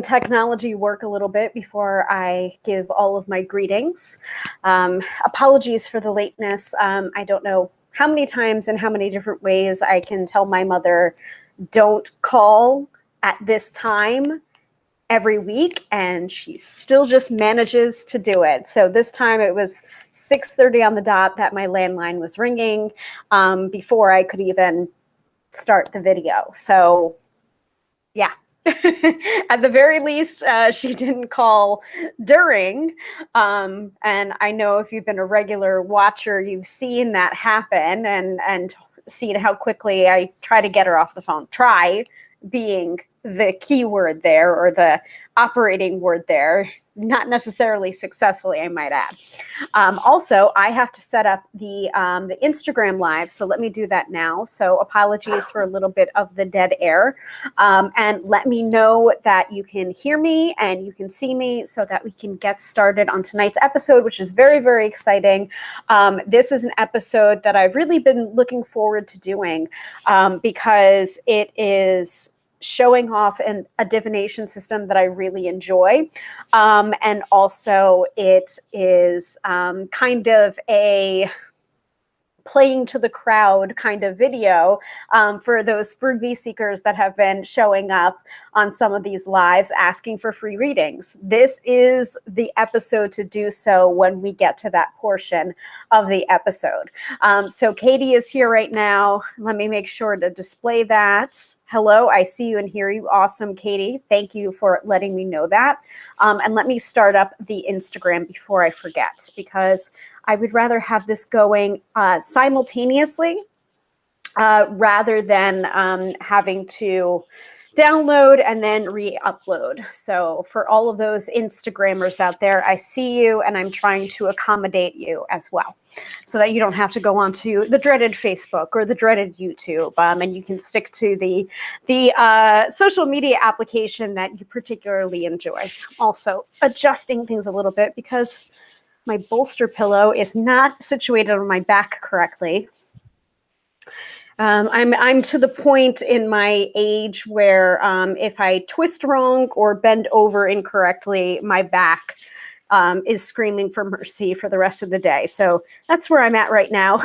technology work a little bit before I give all of my greetings. Apologies for the lateness. I don't know how many times and how many different ways I can tell my mother, don't call at this time every week, and she still just manages to do it. So this time it was 6:30 on the dot that my landline was ringing before I could even start the video. So yeah. At the very least, she didn't call during. And I know if you've been a regular watcher, you've seen that happen and seen how quickly I try to get her off the phone. Try being the key word there, or the operating word there. Not necessarily successfully, I might add. Also, I have to set up the Instagram live, so let me do that now. So apologies for a little bit of the dead air, and let me know that you can hear me and you can see me so that we can get started on tonight's episode, which is very, very exciting. This is an episode that I've really been looking forward to doing because it is showing off a divination system that I really enjoy. And also it is kind of a playing to the crowd kind of video for those freebie seekers that have been showing up on some of these lives asking for free readings. This is the episode to do so when we get to that portion of the episode. So Katie is here right now. Let me make sure to display that. Hello, I see you and hear you. Awesome, Katie. Thank you for letting me know that. And let me start up the Instagram before I forget, because I would rather have this going simultaneously rather than having to download and then re-upload. So for all of those Instagrammers out there, I see you and I'm trying to accommodate you as well, so that you don't have to go onto the dreaded Facebook or the dreaded YouTube, and you can stick to the social media application that you particularly enjoy. Also adjusting things a little bit because my bolster pillow is not situated on my back correctly. I'm to the point in my age where if I twist wrong or bend over incorrectly, my back is screaming for mercy for the rest of the day. So that's where I'm at right now.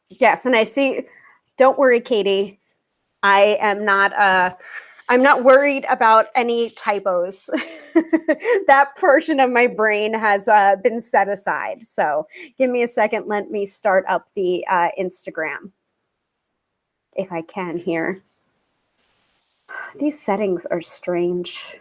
Yes, and I see. Don't worry, Katie. I am not. I'm not worried about any typos. That portion of my brain has been set aside. So give me a second. Let me start up the Instagram, if I can here. These settings are strange.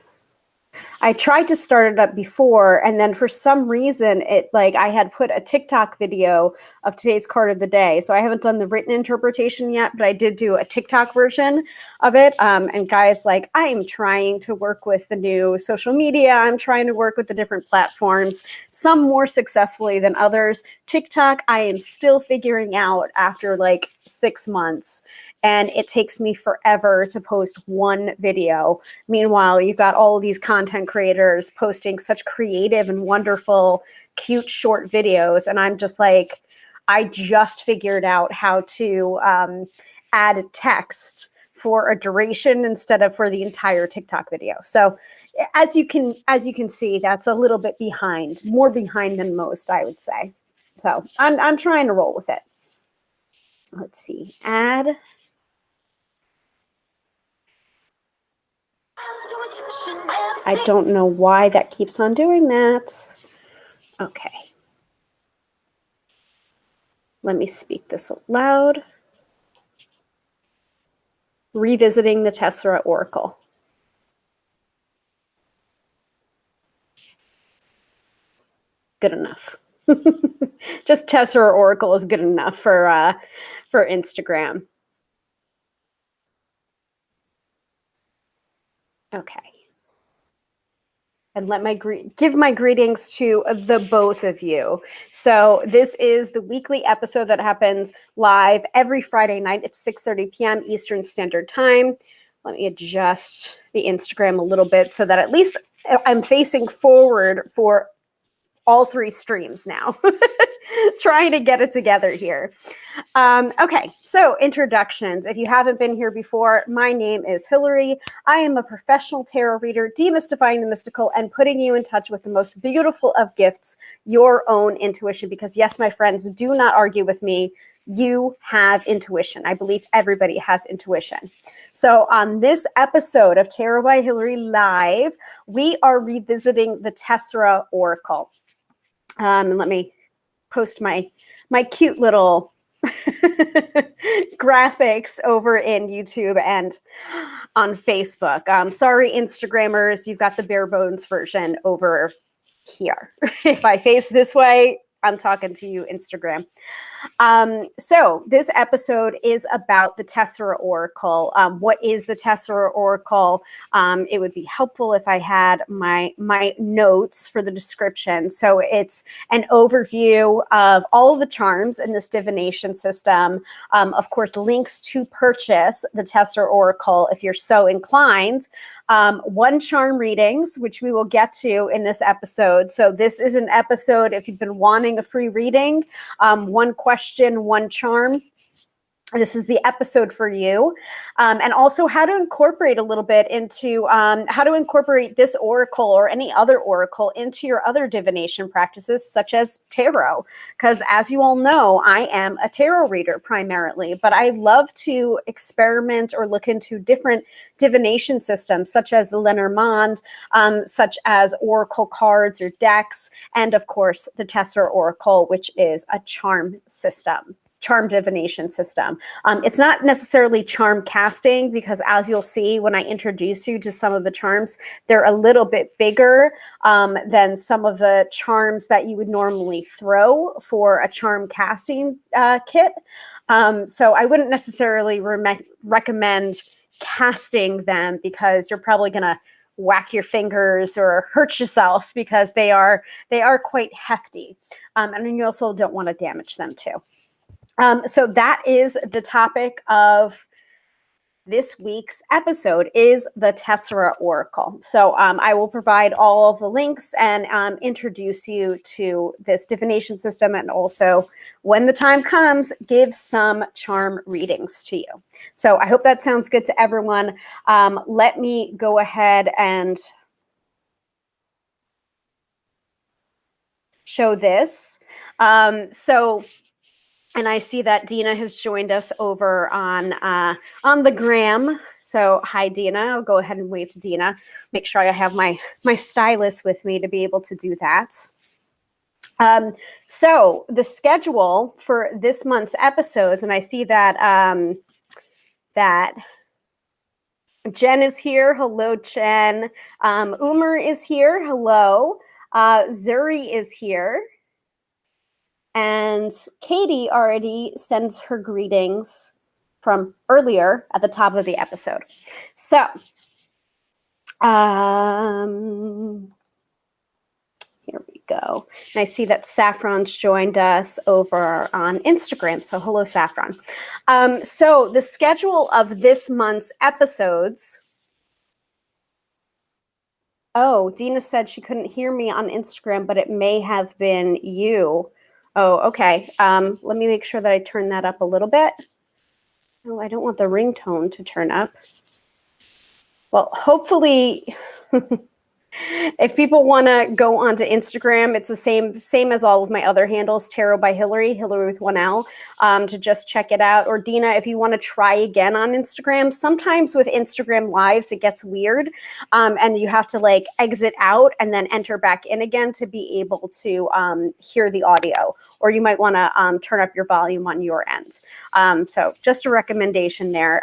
I tried to start it up before, and then for some reason, I had put a TikTok video of today's card of the day. So I haven't done the written interpretation yet, but I did do a TikTok version of it. And guys, I'm trying to work with the new social media. I'm trying to work with the different platforms, some more successfully than others. TikTok, I am still figuring out after 6 months. And it takes me forever to post one video. Meanwhile, you've got all of these content creators posting such creative and wonderful, cute, short videos. And I'm just I just figured out how to add text for a duration instead of for the entire TikTok video. So as you can see, that's a little bit behind, more behind than most, I would say. So I'm trying to roll with it. Let's see, add. I don't know why that keeps on doing that. Okay. Let me speak this out loud. Revisiting the Tessera Oracle. Good enough. Just Tessera Oracle is good enough for Instagram. Okay. And let give my greetings to the both of you. So this is the weekly episode that happens live every Friday night at 6:30 p.m. Eastern Standard Time. Let me adjust the Instagram a little bit so that at least I'm facing forward for all 3 streams now. Trying to get it together here. Okay, so introductions. If you haven't been here before, my name is Hilary. I am a professional tarot reader, demystifying the mystical and putting you in touch with the most beautiful of gifts, your own intuition. Because yes, my friends, do not argue with me. You have intuition. I believe everybody has intuition. So on this episode of Tarot by Hilary Live, we are revisiting the Tessera Oracle. Let me post my cute little graphics over in YouTube and on Facebook. Sorry, Instagrammers, you've got the bare bones version over here. If I face this way, I'm talking to you, Instagram. So this episode is about the Tessera Oracle. What is the Tessera Oracle? It would be helpful if I had my notes for the description. So it's an overview of all of the charms in this divination system. Of course, links to purchase the Tessera Oracle if you're so inclined. 1 charm readings, which we will get to in this episode. So this is an episode, if you've been wanting a free reading, 1 question, 1 charm. This is the episode for you. And also how to incorporate a little bit into how to incorporate this oracle or any other oracle into your other divination practices, such as tarot. Because as you all know, I am a tarot reader primarily, but I love to experiment or look into different divination systems, such as the Lenormand, such as oracle cards or decks, and of course, the Tessera Oracle, which is a charm system. Charm divination system. It's not necessarily charm casting, because as you'll see when I introduce you to some of the charms, they're a little bit bigger than some of the charms that you would normally throw for a charm casting kit. So I wouldn't necessarily recommend casting them, because you're probably going to whack your fingers or hurt yourself, because they are quite hefty. And you also don't want to damage them too. So that is the topic of this week's episode, is the Tessera Oracle. So I will provide all of the links and introduce you to this divination system, and also, when the time comes, give some charm readings to you. So I hope that sounds good to everyone. Let me go ahead and show this. And I see that Dina has joined us over on the gram. So hi, Dina. I'll go ahead and wave to Dina. Make sure I have my stylus with me to be able to do that. So the schedule for this month's episodes, and I see that that Jen is here. Hello, Jen. Umer is here. Hello. Zuri is here. And Katie already sends her greetings from earlier at the top of the episode. So, here we go. And I see that Saffron's joined us over on Instagram. So hello, Saffron. So the schedule of this month's episodes. Oh, Dina said she couldn't hear me on Instagram, but it may have been you. Oh, okay. Let me make sure that I turn that up a little bit. Oh, I don't want the ringtone to turn up. Well, hopefully, if people want to go onto Instagram, it's the same as all of my other handles, Tarot by Hilary, Hilary with 1 L, to just check it out. Or Dina, if you want to try again on Instagram, sometimes with Instagram Lives, it gets weird. And you have to like exit out and then enter back in again to be able to hear the audio. Or you might want to turn up your volume on your end. So just a recommendation there.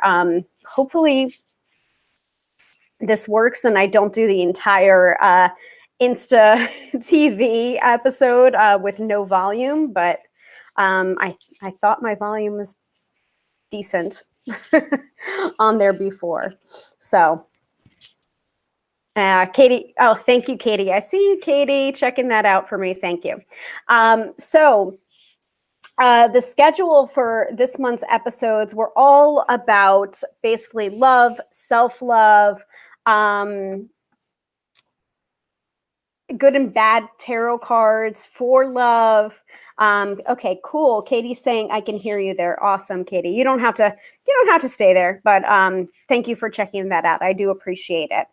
Hopefully this works and I don't do the entire Insta TV episode with no volume, but I thought my volume was decent on there before. So Katie, oh, thank you, Katie. I see you, Katie, checking that out for me. Thank you. So the schedule for this month's episodes were all about basically love, self-love, good and bad tarot cards for love. Okay, cool. Katie's saying I can hear you there. Awesome, Katie. You don't have to stay there, but thank you for checking that out. I do appreciate it.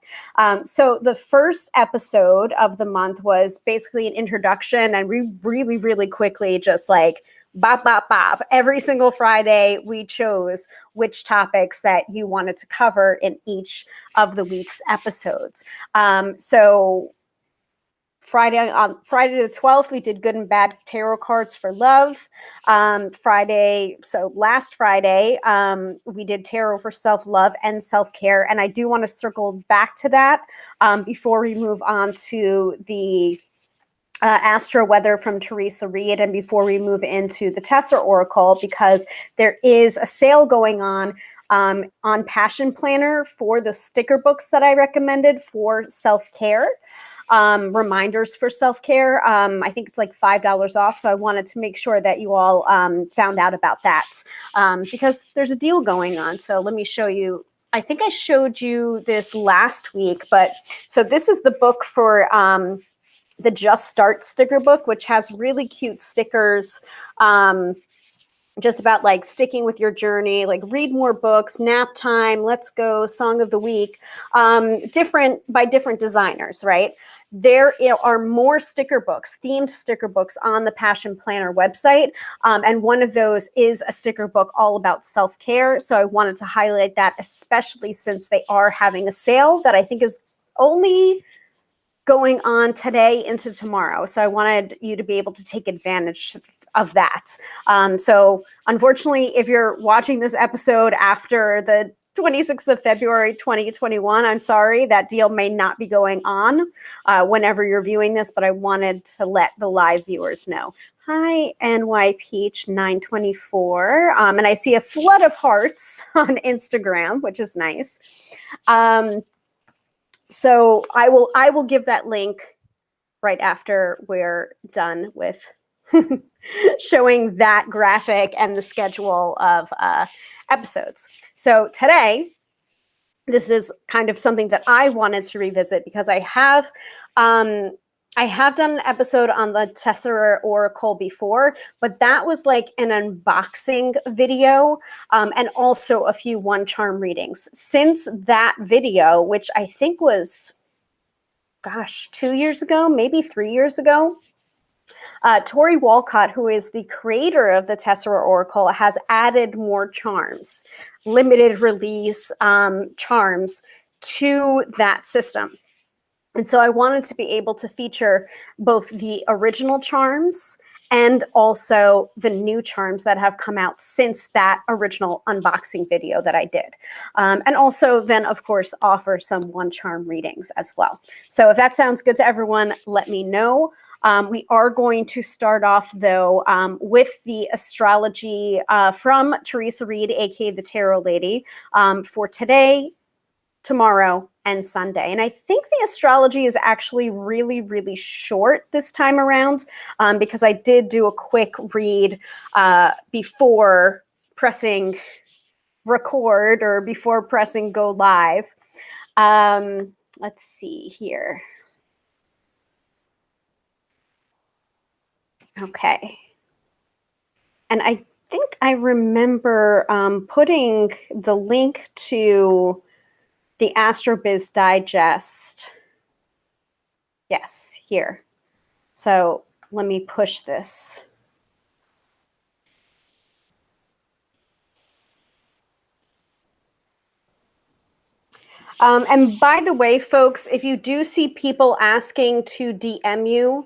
So the first episode of the month was basically an introduction, and we really, really quickly just like bop, bop, bop. Every single Friday, we chose which topics that you wanted to cover in each of the week's episodes. So on Friday the 12th, we did good and bad tarot cards for love. Last Friday, we did tarot for self-love and self-care. And I do want to circle back to that before we move on to the Astro-Weather from Theresa Reed, and before we move into the Tessera Oracle, because there is a sale going on Passion Planner for the sticker books that I recommended for self-care. Reminders for self-care. I think it's like $5 off. So I wanted to make sure that you all found out about that because there's a deal going on. So let me show you. I think I showed you this last week, but so this is the book for the Just Start sticker book, which has really cute stickers. Just about like sticking with your journey, like read more books, nap time, let's go, song of the week, different designers, right? There are more sticker books, themed sticker books on the Passion Planner website. And one of those is a sticker book all about self-care. So I wanted to highlight that, especially since they are having a sale that I think is only going on today into tomorrow. So I wanted you to be able to take advantage of that. So unfortunately, if you're watching this episode after the 26th of February, 2021, I'm sorry, that deal may not be going on whenever you're viewing this, but I wanted to let the live viewers know. Hi, NY Peach 924. And I see a flood of hearts on Instagram, which is nice. So I will give that link right after we're done with showing that graphic and the schedule of episodes. So today, this is kind of something that I wanted to revisit because I have done an episode on the Tessera Oracle before, but that was like an unboxing video and also a few one charm readings. Since that video, which I think was, 2 years ago, maybe 3 years ago, Tori Walcott, who is the creator of the Tessera Oracle, has added more charms, limited release charms to that system. And so I wanted to be able to feature both the original charms and also the new charms that have come out since that original unboxing video that I did. And also then, of course, offer some one charm readings as well. So if that sounds good to everyone, let me know. We are going to start off, though, with the astrology from Theresa Reed, aka the Tarot Lady, for today, tomorrow, and Sunday. And I think the astrology is actually really, really short this time around because I did do a quick read before pressing record or before pressing go live. Let's see here. Okay. And I think I remember putting the link to the AstroBiz Digest. Yes, here. So let me push this. And by the way, folks, if you do see people asking to DM you,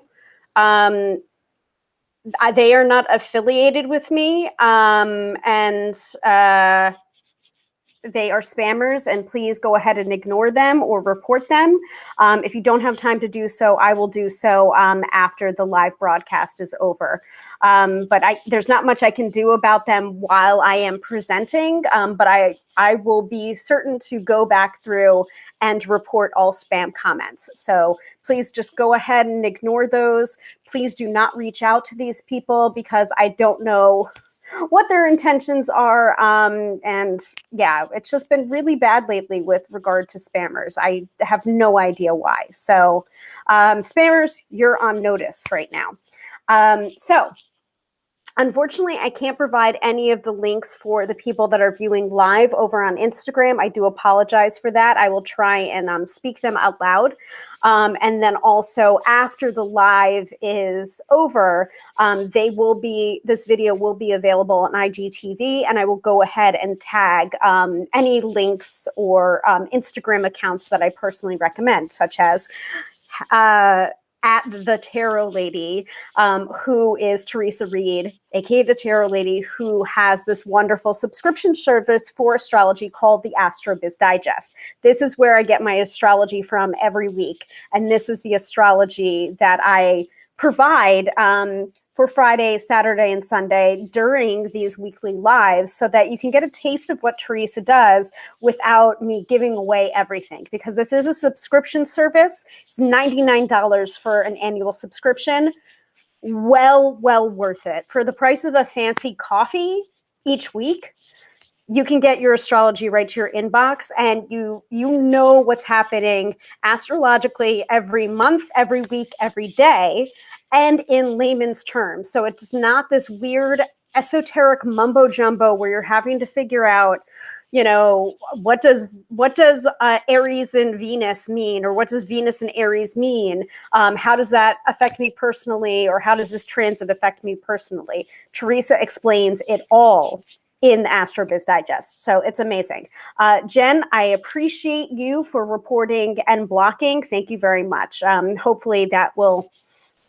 they are not affiliated with me, and they are spammers, and please go ahead and ignore them or report them. If you don't have time to do so, I will do so after the live broadcast is over. But there's not much I can do about them while I am presenting, but I will be certain to go back through and report all spam comments. So please just go ahead and ignore those. Please do not reach out to these people because I don't know what their intentions are. And yeah, it's just been really bad lately with regard to spammers. I have no idea why. So spammers, you're on notice right now. So unfortunately, I can't provide any of the links for the people that are viewing live over on Instagram. I do apologize for that. I will try and speak them out loud. And then also after the live is over, this video will be available on IGTV, and I will go ahead and tag any links or Instagram accounts that I personally recommend, such as at the Tarot Lady, who is Theresa Reed, aka the Tarot Lady, who has this wonderful subscription service for astrology called the Astro-Biz Digest. This is where I get my astrology from every week, and this is the astrology that I provide for Friday, Saturday, and Sunday during these weekly lives, so that you can get a taste of what Theresa does without me giving away everything, because this is a subscription service. It's $99 for an annual subscription. Well worth it. For the price of a fancy coffee each week, you can get your astrology right to your inbox, and you know what's happening astrologically every month, every week, every day, and in layman's terms. So it's not this weird esoteric mumbo jumbo where you're having to figure out, what does Aries and Venus mean, or what does Venus and Aries mean? How does that affect me personally, or how does this transit affect me personally? Theresa explains it all in the Astro-Biz Digest. So it's amazing. Jen, I appreciate you for reporting and blocking. Thank you very much. Hopefully that will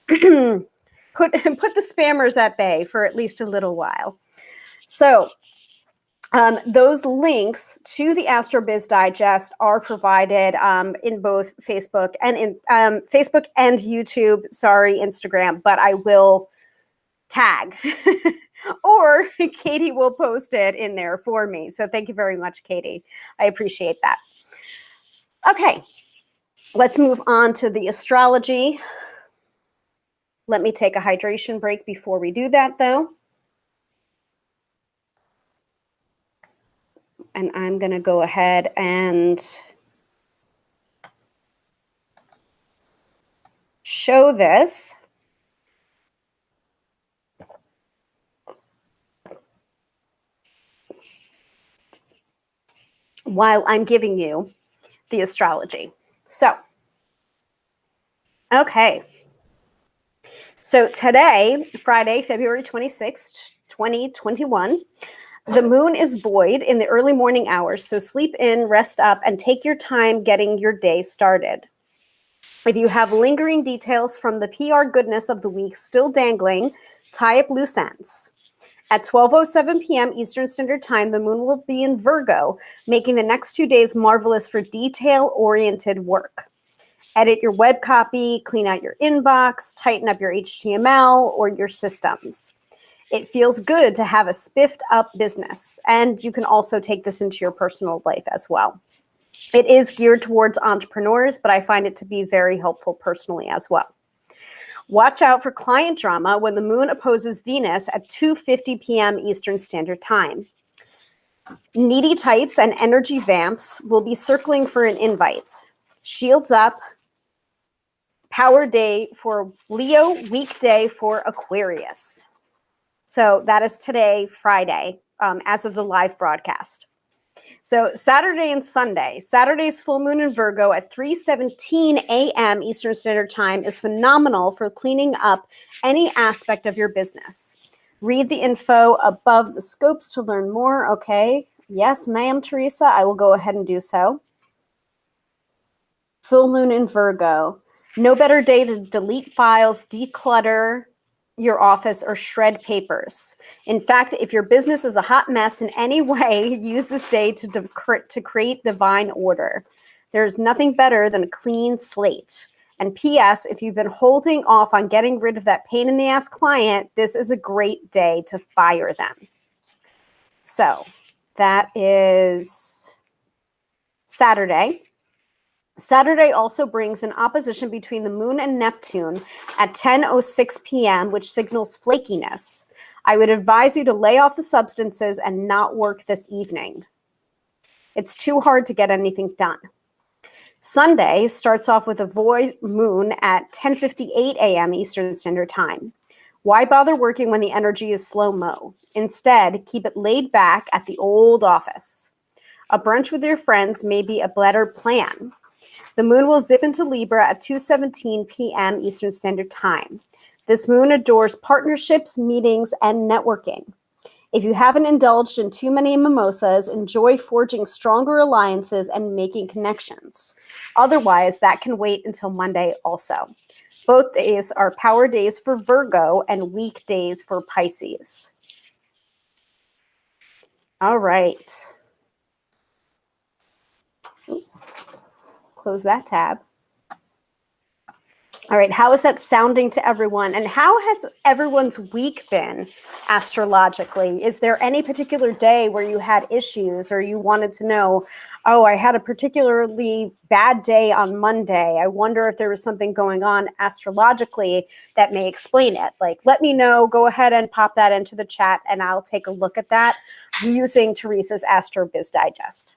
put the spammers at bay for at least a little while. So those links to the Astro-Biz Digest are provided in both Facebook and Facebook and YouTube. Sorry, Instagram, but I will tag or Katie will post it in there for me. So thank you very much, Katie. I appreciate that. Okay, let's move on to the astrology. Let me take a hydration break before we do that, though. And I'm going to go ahead and show this. While I'm giving you the astrology. So, okay. So today, Friday, February 26th, 2021, the moon is void in the early morning hours. So sleep in, rest up, and take your time getting your day started. If you have lingering details from the PR goodness of the week still dangling, tie up loose ends. At 12:07 p.m. Eastern Standard Time, the moon will be in Virgo, making the next 2 days marvelous for detail-oriented work. Edit your web copy, clean out your inbox, tighten up your HTML or your systems. It feels good to have a spiffed up business, and you can also take this into your personal life as well. It is geared towards entrepreneurs, but I find it to be very helpful personally as well. Watch out for client drama when the moon opposes Venus at 2:50 p.m. Eastern Standard Time. Needy types and energy vamps will be circling for an invite. Shields up. Power day for Leo, weekday for Aquarius. So that is today, Friday, as of the live broadcast. So Saturday and Sunday. Saturday's full moon in Virgo at 3:17 a.m. Eastern Standard Time is phenomenal for cleaning up any aspect of your business. Read the info above the scopes to learn more. Okay. Yes, ma'am, Theresa. I will go ahead and do so. Full moon in Virgo. No better day to delete files, declutter your office, or shred papers. In fact, if your business is a hot mess in any way, use this day to create divine order. There's nothing better than a clean slate. And P.S., if you've been holding off on getting rid of that pain in the ass client, this is a great day to fire them. So that is Saturday. Saturday also brings an opposition between the moon and Neptune at 10:06 p.m., which signals flakiness. I would advise you to lay off the substances and not work this evening. It's too hard to get anything done. Sunday starts off with a void moon at 10:58 a.m. Eastern Standard Time. Why bother working when the energy is slow-mo? Instead, keep it laid back at the old office. A brunch with your friends may be a better plan. The moon will zip into Libra at 2:17 p.m. Eastern Standard Time. This moon adores partnerships, meetings, and networking. If you haven't indulged in too many mimosas, enjoy forging stronger alliances and making connections. Otherwise, that can wait until Monday also. Both days are power days for Virgo and weak days for Pisces. All right. Close that tab. All right, how is that sounding to everyone? And how has everyone's week been astrologically? Is there any particular day where you had issues or you wanted to know, oh, I had a particularly bad day on Monday. I wonder if there was something going on astrologically that may explain it. Like, let me know. Go ahead and pop that into the chat and I'll take a look at that using Theresa's Astro Biz Digest.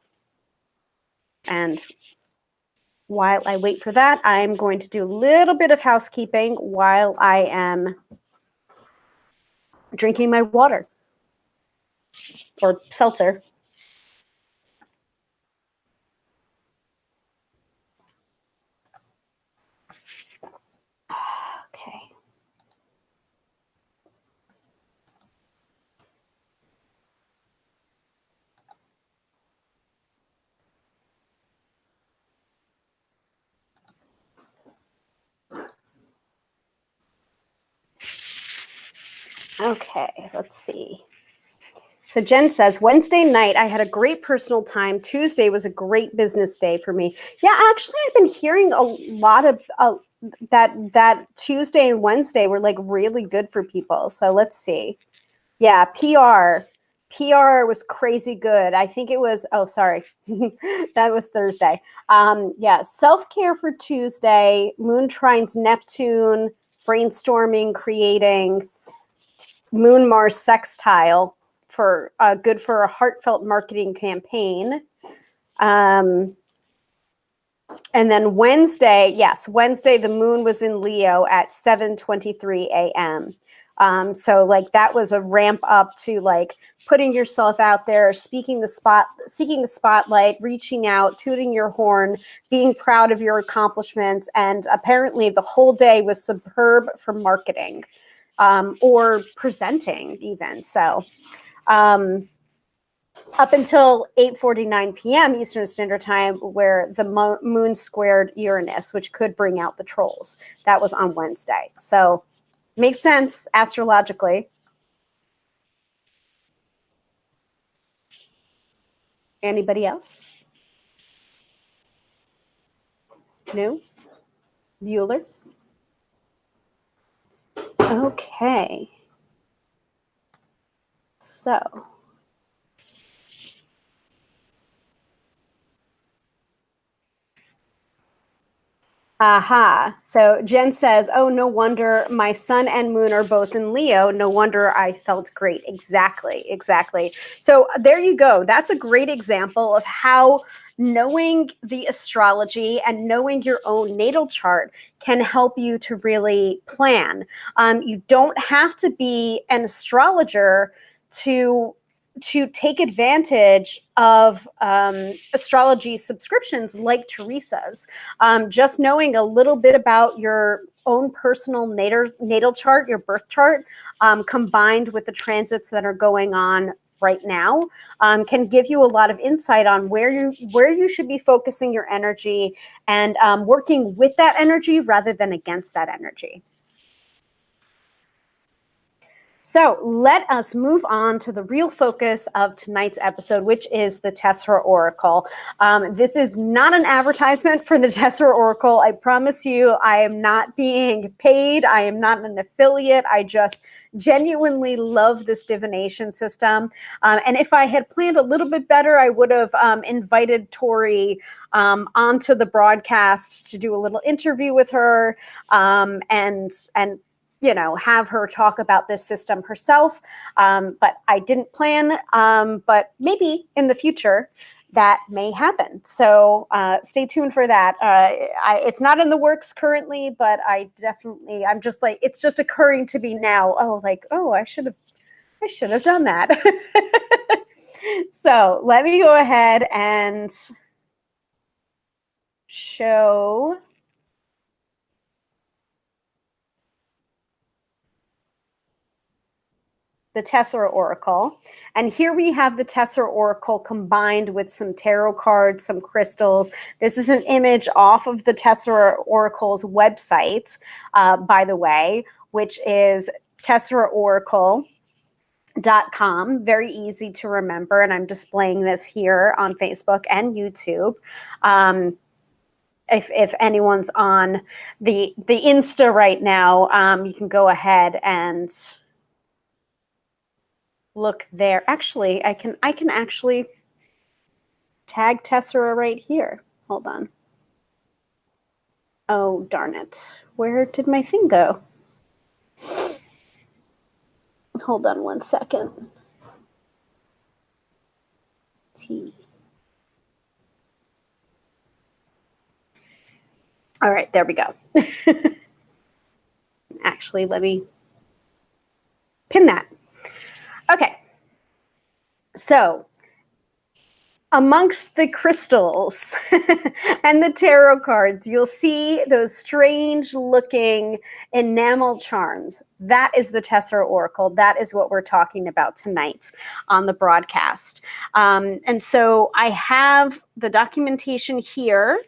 And while I wait for that, I'm going to do a little bit of housekeeping while I am drinking my water or seltzer. Okay. Okay, let's see. So Jen says, Wednesday night, I had a great personal time. Tuesday was a great business day for me. Yeah, actually, I've been hearing a lot of that Tuesday and Wednesday were like really good for people. So let's see. Yeah, PR was crazy good. I think it was, oh, sorry. That was Thursday. Yeah, self-care for Tuesday, Moon trines Neptune, brainstorming, creating, Moon Mars sextile for good for a heartfelt marketing campaign. And then Wednesday, yes, Wednesday, the moon was in Leo at 7:23 a.m. So like that was a ramp up to like putting yourself out there, seeking the spotlight, reaching out, tooting your horn, being proud of your accomplishments. And apparently the whole day was superb for marketing or presenting even. So up until 8:49 p.m. Eastern Standard Time, where the moon squared Uranus, which could bring out the trolls. That was on Wednesday. So makes sense astrologically. Anybody else? No? Bueller? Okay. So aha. So Jen says, oh, no wonder my sun and moon are both in Leo. No wonder I felt great. Exactly. So there you go. That's a great example of how knowing the astrology and knowing your own natal chart can help you to really plan. You don't have to be an astrologer to take advantage of astrology subscriptions like Theresa's. Just knowing a little bit about your own personal natal chart, your birth chart, combined with the transits that are going on right now, can give you a lot of insight on where you should be focusing your energy and working with that energy rather than against that energy. So let us move on to the real focus of tonight's episode, which is the Tessera Oracle. This is not an advertisement for the Tessera Oracle. I promise you, I am not being paid. I am not an affiliate. I just genuinely love this divination system. And if I had planned a little bit better, I would have invited Tori onto the broadcast to do a little interview with her and have her talk about this system herself. But I didn't plan, but maybe in the future that may happen. So stay tuned for that. It's not in the works currently, but I'm just like, it's just occurring to me now. I should have done that. So let me go ahead and show the Tessera Oracle. And here we have the Tessera Oracle combined with some tarot cards, some crystals. This is an image off of the Tessera Oracle's website, by the way, which is tesseraoracle.com. Very easy to remember. And I'm displaying this here on Facebook and YouTube. If anyone's on the Insta right now, you can go ahead and look there. Actually, I can actually tag Tessera right here. Hold on. Oh, darn it. Where did my thing go? Hold on one second. All right, there we go. Actually, let me pin that. Okay, so amongst the crystals and the tarot cards, you'll see those strange looking enamel charms. That is the Tessera Oracle. That is what we're talking about tonight on the broadcast. And so I have the documentation here,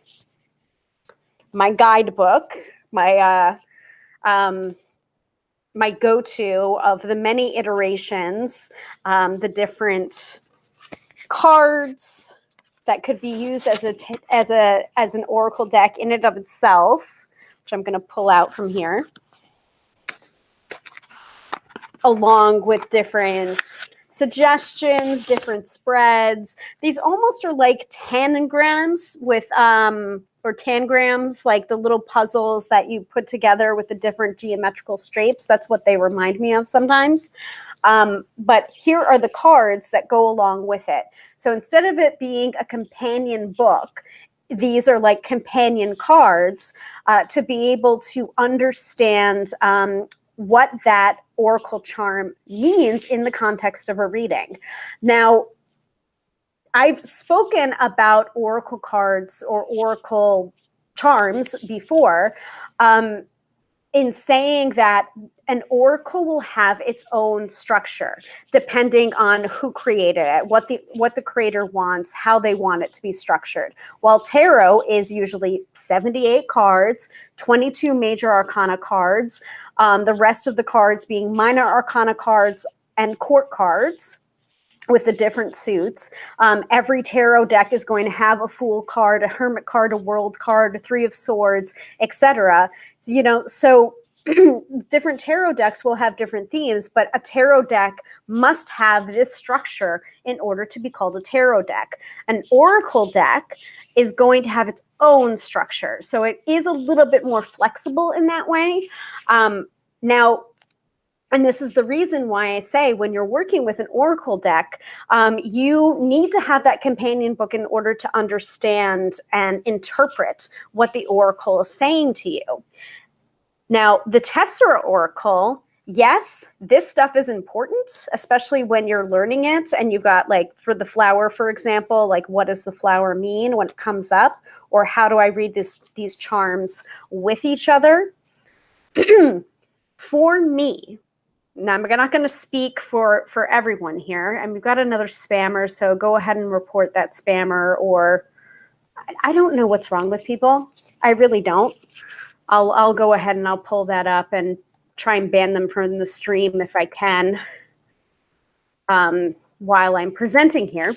my guidebook, my go-to of the many iterations, the different cards that could be used as an oracle deck in and of itself, which I'm going to pull out from here, along with different suggestions, different spreads. These almost are like tangrams with or tangrams, like the little puzzles that you put together with the different geometrical shapes. That's what they remind me of sometimes. But here are the cards that go along with it. So instead of it being a companion book, these are like companion cards to be able to understand what that oracle charm means in the context of a reading. Now, I've spoken about oracle cards or oracle charms before, in saying that an oracle will have its own structure depending on who created it, what the creator wants, how they want it to be structured. While tarot is usually 78 cards, 22 major arcana cards, the rest of the cards being minor arcana cards and court cards with the different suits. Every tarot deck is going to have a Fool card, a Hermit card, a World card, a Three of Swords, etc. So different tarot decks will have different themes, but a tarot deck must have this structure in order to be called a tarot deck. An oracle deck is going to have its own structure. So it is a little bit more flexible in that way. Now, and this is the reason why I say when you're working with an oracle deck, you need to have that companion book in order to understand and interpret what the oracle is saying to you. Now, the Tessera Oracle, yes, this stuff is important, especially when you're learning it and you've got, like, for the flower, for example, like, what does the flower mean when it comes up? Or how do I read these charms with each other? For me, now I'm not going to speak for everyone here, and we've got another spammer, so go ahead and report that spammer, or I don't know what's wrong with people. I really don't. I'll go ahead and I'll pull that up and try and ban them from the stream if I can while I'm presenting here.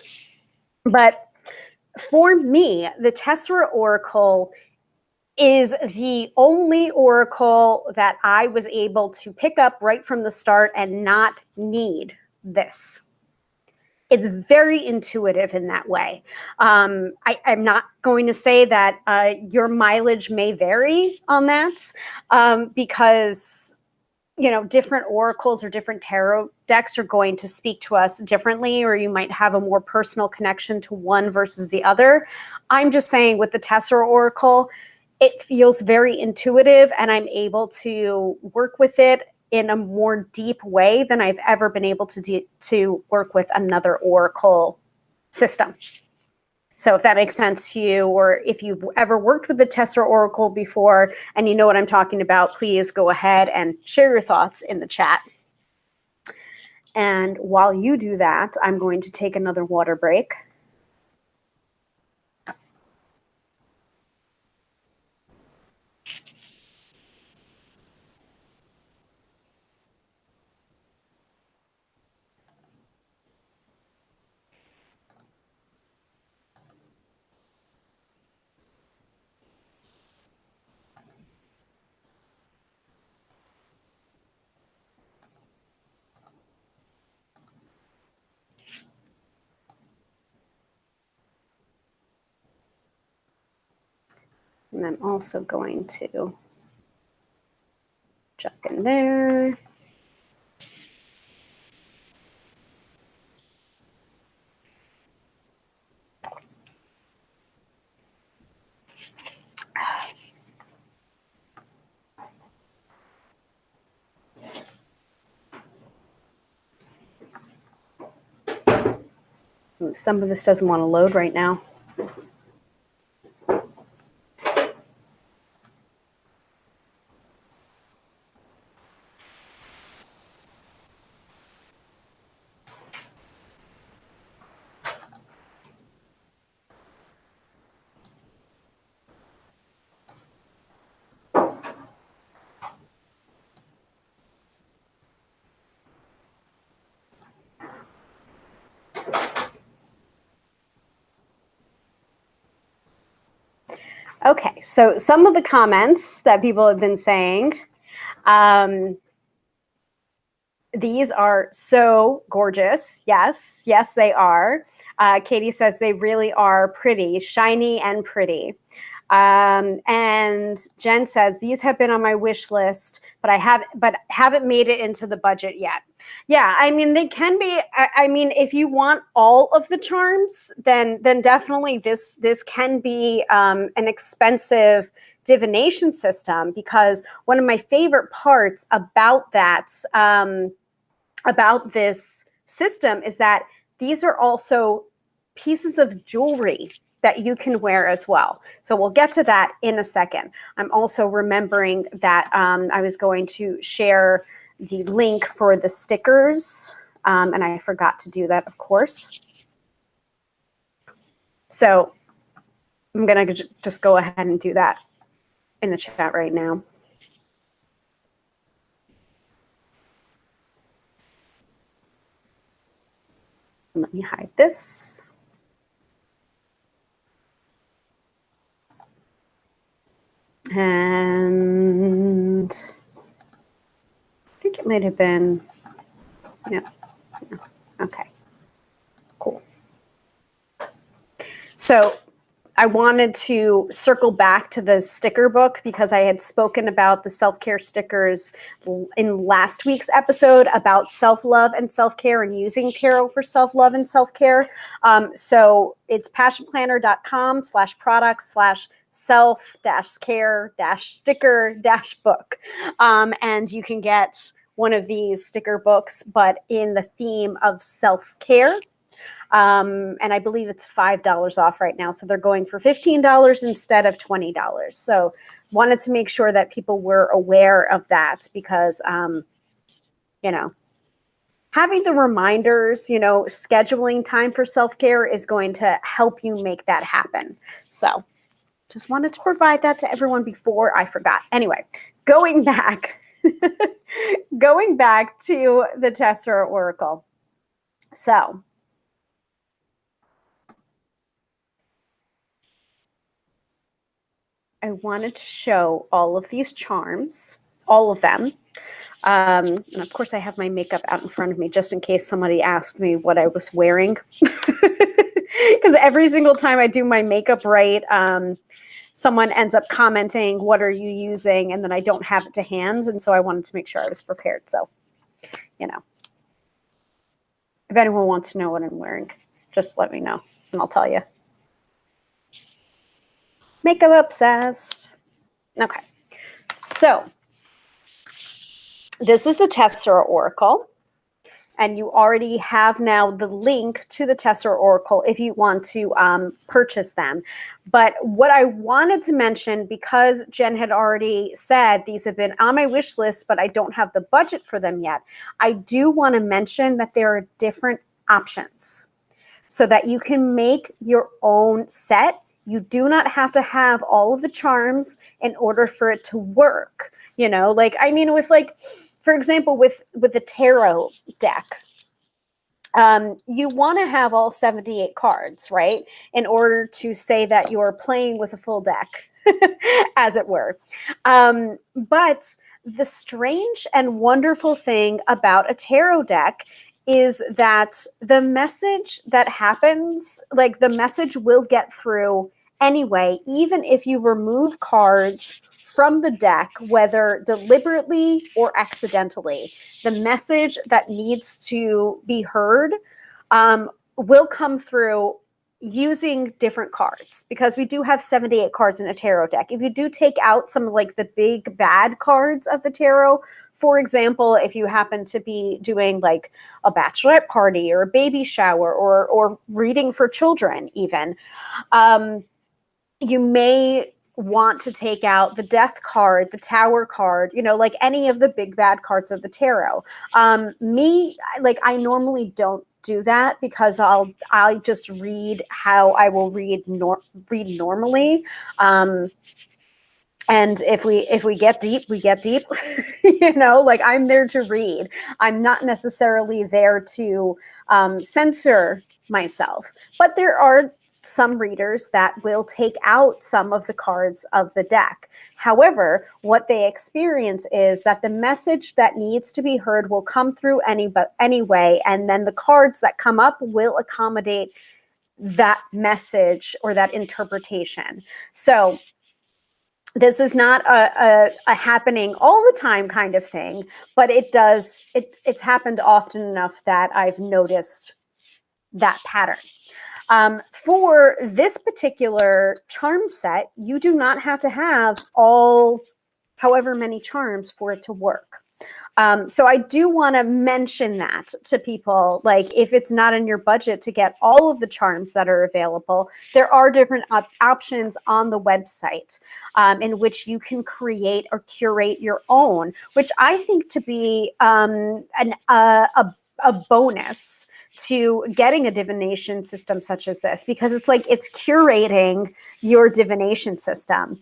But for me, the Tessera Oracle is the only oracle that I was able to pick up right from the start and not need this. It's very intuitive in that way. I'm not going to say that your mileage may vary on that because, you know, different oracles or different tarot decks are going to speak to us differently, or you might have a more personal connection to one versus the other. I'm just saying with the Tessera Oracle, it feels very intuitive and I'm able to work with it in a more deep way than I've ever been able to work with another oracle system. So if that makes sense to you, or if you've ever worked with the Tessera Oracle before and you know what I'm talking about, please go ahead and share your thoughts in the chat. And while you do that, I'm going to take another water break. And I'm also going to jump in there. Ooh, some of this doesn't want to load right now. Okay, so some of the comments that people have been saying, these are so gorgeous. Yes, yes, they are. Katie says they really are pretty, shiny and pretty. And Jen says these have been on my wish list, but haven't made it into the budget yet. Yeah, I mean they can be. I mean, if you want all of the charms, then definitely this can be an expensive divination system, because one of my favorite parts about that about this system is that these are also pieces of jewelry that you can wear as well. So we'll get to that in a second. I'm also remembering that I was going to share the link for the stickers, and I forgot to do that, of course. So I'm gonna just go ahead and do that in the chat right now. Let me hide this. And I think it might have been, no. Okay, cool. So I wanted to circle back to the sticker book because I had spoken about the self-care stickers in last week's episode about self-love and self-care and using tarot for self-love and self-care. So it's passionplanner.com/products/self-care-sticker-book. And you can get one of these sticker books, but in the theme of self-care. And I believe it's $5 off right now. So they're going for $15 instead of $20. So wanted to make sure that people were aware of that because, you know, having the reminders, you know, scheduling time for self-care is going to help you make that happen. So just wanted to provide that to everyone before I forgot. Anyway, going back going back to the Tessera Oracle. So I wanted to show all of these charms, all of them. And of course, I have my makeup out in front of me just in case somebody asked me what I was wearing. Because every single time I do my makeup right, someone ends up commenting, what are you using? And then I don't have it to hand. And so I wanted to make sure I was prepared. So, you know, if anyone wants to know what I'm wearing, just let me know and I'll tell you. Makeup obsessed. Okay. So this is the Tessera Oracle. And you already have now the link to the Tessera Oracle if you want to purchase them. But what I wanted to mention, because Jen had already said these have been on my wish list, but I don't have the budget for them yet, I do want to mention that there are different options so that you can make your own set. You do not have to have all of the charms in order for it to work. You know, like, I mean, with like, for example, with the tarot deck, you want to have all 78 cards, right? In order to say that you're playing with a full deck, as it were. But the strange and wonderful thing about a tarot deck is that the message that happens, like the message will get through anyway, even if you remove cards from the deck, whether deliberately or accidentally. The message that needs to be heard will come through using different cards, because we do have 78 cards in a tarot deck. If you do take out some of like the big bad cards of the tarot, for example, if you happen to be doing like a bachelorette party or a baby shower or reading for children even, you may want to take out the death card, the tower card, you know, like any of the big bad cards of the tarot. I normally don't do that because I'll just read how I will read normally. And if we get deep, we get deep. You know, like I'm there to read. I'm not necessarily there to censor myself. But there are some readers that will take out some of the cards of the deck. However, what they experience is that the message that needs to be heard will come through anyway, and then the cards that come up will accommodate that message or that interpretation. So this is not a happening all the time kind of thing, but it's happened often enough that I've noticed that pattern. For this particular charm set, you do not have to have all however many charms for it to work. So I do want to mention that to people, like if it's not in your budget to get all of the charms that are available, there are different options on the website in which you can create or curate your own, which I think to be a bonus to getting a divination system such as this, because it's like it's curating your divination system.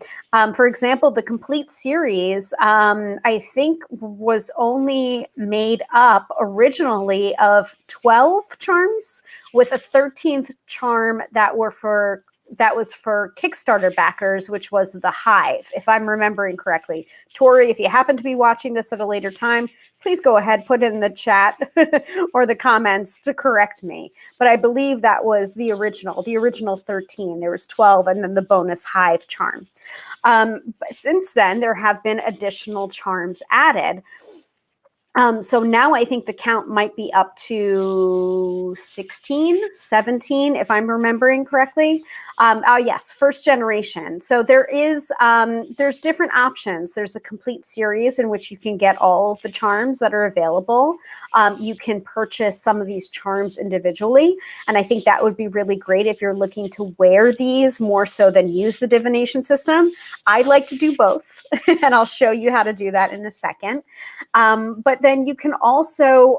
For example, the complete series, I think, was only made up originally of 12 charms, with a 13th charm that was for Kickstarter backers, which was the Hive, if I'm remembering correctly. Tori, if you happen to be watching this at a later time, please go ahead, put it in the chat or the comments to correct me. But I believe that was the original 13. There was 12 and then the bonus Hive charm. But since then, there have been additional charms added. So now I think the count might be up to 16, 17, if I'm remembering correctly. Yes, first generation. So there's different options. There's the complete series in which you can get all of the charms that are available. You can purchase some of these charms individually. And I think that would be really great if you're looking to wear these more so than use the divination system. I'd like to do both. And I'll show you how to do that in a second. But then you can also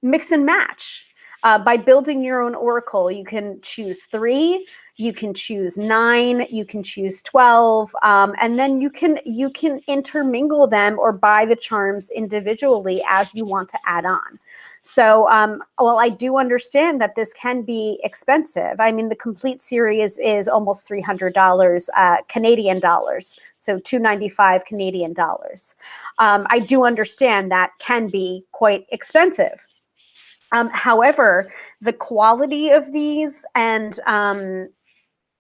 mix and match. By building your own oracle, you can choose 3, you can choose 9, you can choose 12, and then you can intermingle them or buy the charms individually as you want to add on. So while I do understand that this can be expensive, I mean, the complete series is almost $300 Canadian dollars, so $295 Canadian dollars. I do understand that can be quite expensive. However, the quality of these and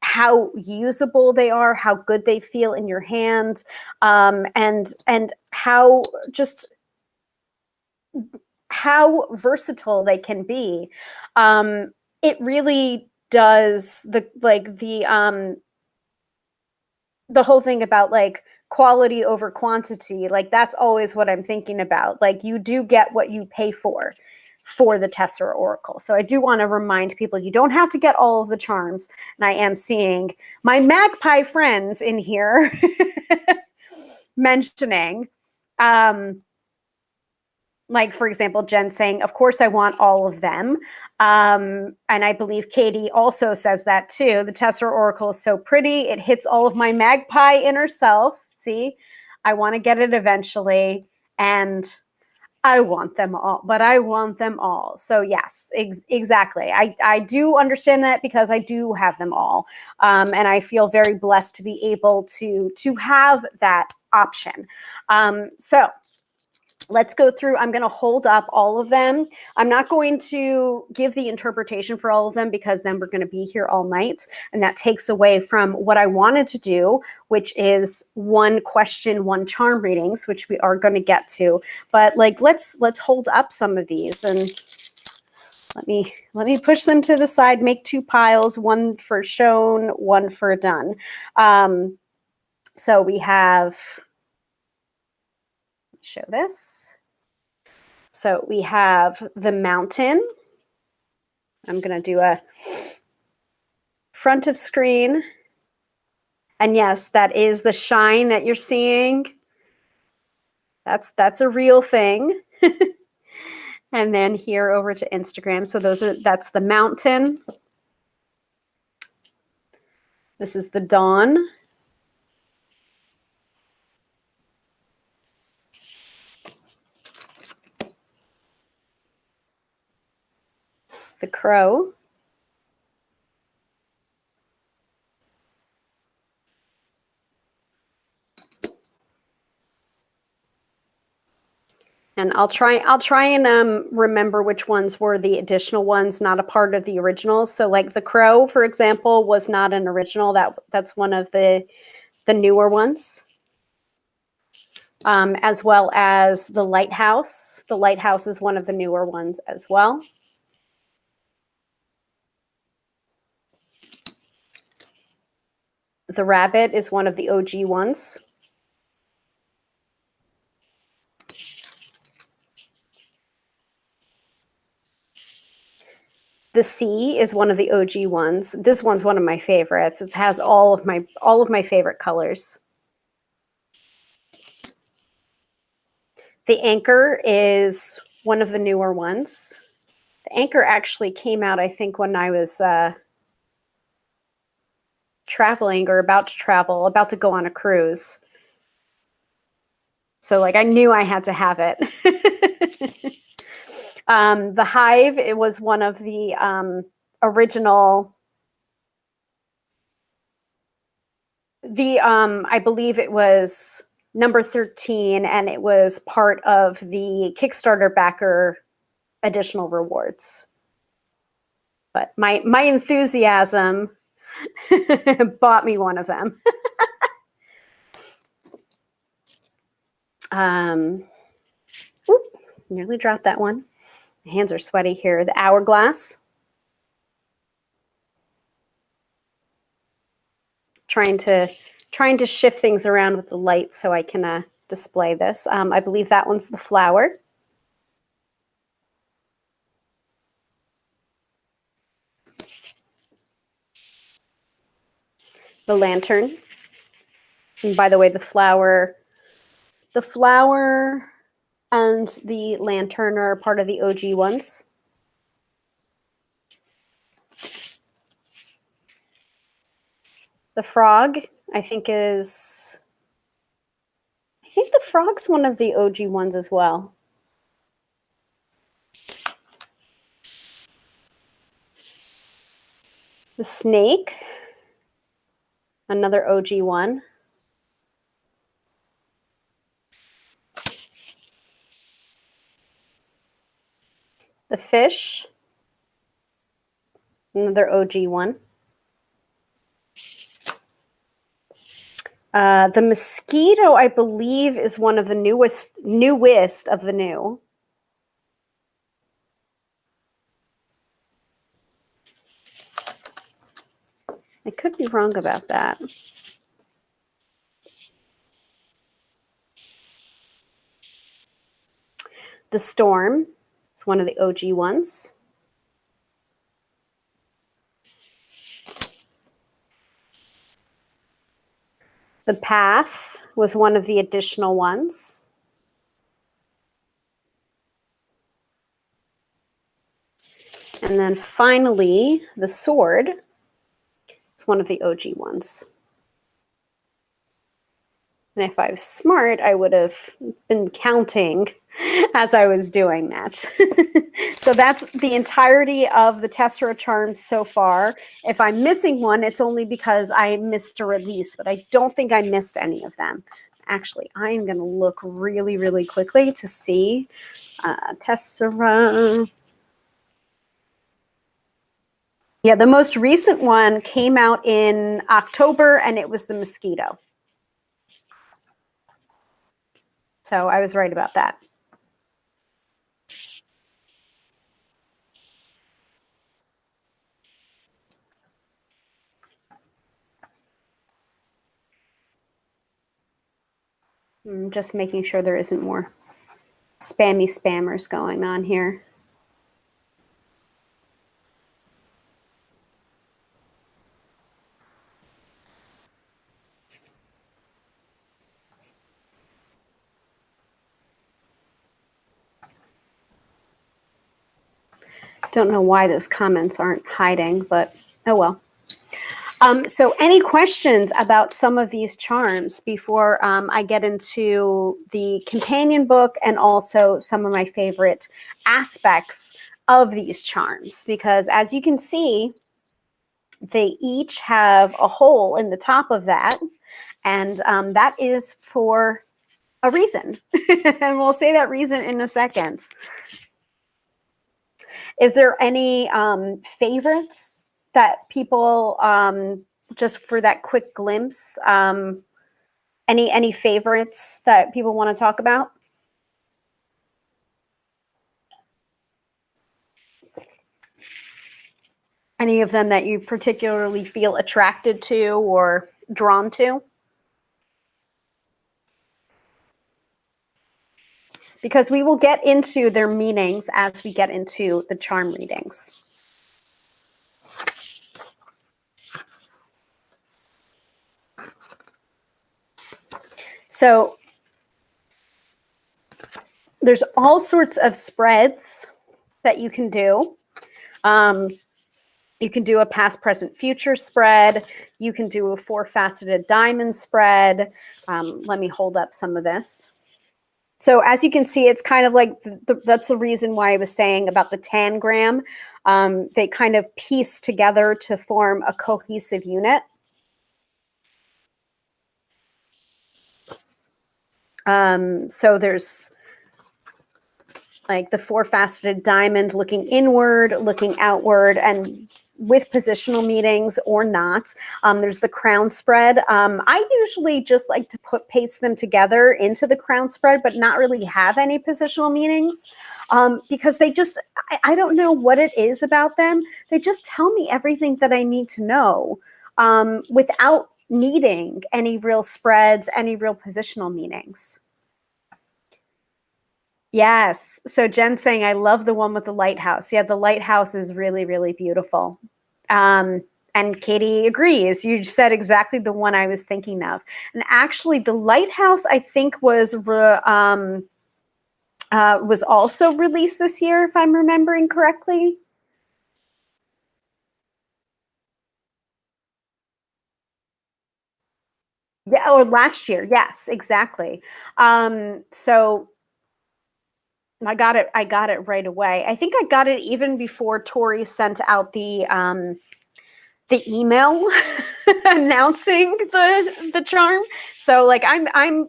how usable they are, how good they feel in your hand, and how just how versatile they can be. It really does the whole thing about like quality over quantity. Like that's always what I'm thinking about. Like you do get what you pay for the Tessera Oracle. So I do want to remind people you don't have to get all of the charms. And I am seeing my magpie friends in here mentioning, like, for example, Jen saying, of course, I want all of them. And I believe Katie also says that too. The Tessera Oracle is so pretty. It hits all of my magpie inner self. See, I want to get it eventually. And I want them all, but I want them all. So yes, exactly. I do understand that because I do have them all. And I feel very blessed to be able to have that option. So let's go through. I'm going to hold up all of them. I'm not going to give the interpretation for all of them because then we're going to be here all night. And that takes away from what I wanted to do, which is 1 question, 1 charm readings, which we are going to get to. But like, let's hold up some of these and let me push them to the side, make 2 piles, 1 for shown, 1 for done. So we have, show this. So we have the mountain. I'm going to do a front of screen. And yes, that is the shine that you're seeing. That's a real thing. And then here over to Instagram. So that's the mountain. This is the dawn. The crow. And I'll try and remember which ones were the additional ones, not a part of the originals. So like the crow, for example, was not an original. That's one of the newer ones. As well as the lighthouse. The lighthouse is one of the newer ones as well. The rabbit is one of the OG ones. The sea is one of the OG ones. This one's one of my favorites. It has all of my favorite colors. The anchor is one of the newer ones. The anchor actually came out, I think, when I was traveling or about to go on a cruise. So like I knew I had to have it. The hive, it was one of the original, I believe it was number 13, and it was part of the Kickstarter backer additional rewards. But my enthusiasm bought me one of them. Nearly dropped that one. My hands are sweaty here. The hourglass. Trying to shift things around with the light so I can display this. I believe that one's the flower. The lantern. And by the way, the flower and the lantern are part of the OG ones. The frog, I think the frog's one of the OG ones as well. The snake, another OG one. The fish, another OG one. The mosquito, I believe, is one of the newest of the new. I could be wrong about that. The storm is one of the OG ones. The path was one of the additional ones. And then finally, the sword is one of the OG ones. And if I was smart, I would have been counting as I was doing that. So that's the entirety of the Tessera charms so far. If I'm missing one, it's only because I missed a release, but I don't think I missed any of them. Actually, I'm going to look really, really quickly to see. Tessera. Yeah, the most recent one came out in October, and it was the mosquito. So I was right about that. I'm just making sure there isn't more spammy spammers going on here. Don't know why those comments aren't hiding, but oh well. So any questions about some of these charms before I get into the companion book and also some of my favorite aspects of these charms? Because as you can see, they each have a hole in the top of that, and that is for a reason. And we'll say that reason in a second. Is there any favorites that people, just for that quick glimpse, any favorites that people want to talk about? Any of them that you particularly feel attracted to or drawn to? Because we will get into their meanings as we get into the charm readings. So there's all sorts of spreads that you can do. You can do a past, present, future spread. You can do a 4-faceted diamond spread. Let me hold up some of this. So as you can see, it's kind of like, that's the reason why I was saying about the tangram. They kind of piece together to form a cohesive unit. So there's like the 4-faceted diamond looking inward, looking outward, and with positional meanings or not. There's the crown spread. I usually just like to paste them together into the crown spread, but not really have any positional meanings, because they just, I don't know what it is about them. They just tell me everything that I need to know, without needing any real spreads, any real positional meanings. Yes. So Jen's saying, I love the one with the lighthouse. Yeah, the lighthouse is really, really beautiful. And Katie agrees. You said exactly the one I was thinking of. And actually, the lighthouse, I think, was also released this year, if I'm remembering correctly. Yeah, or last year. Yes, exactly. So I got it right away. I think I got it even before Tori sent out the email announcing the charm. So like I'm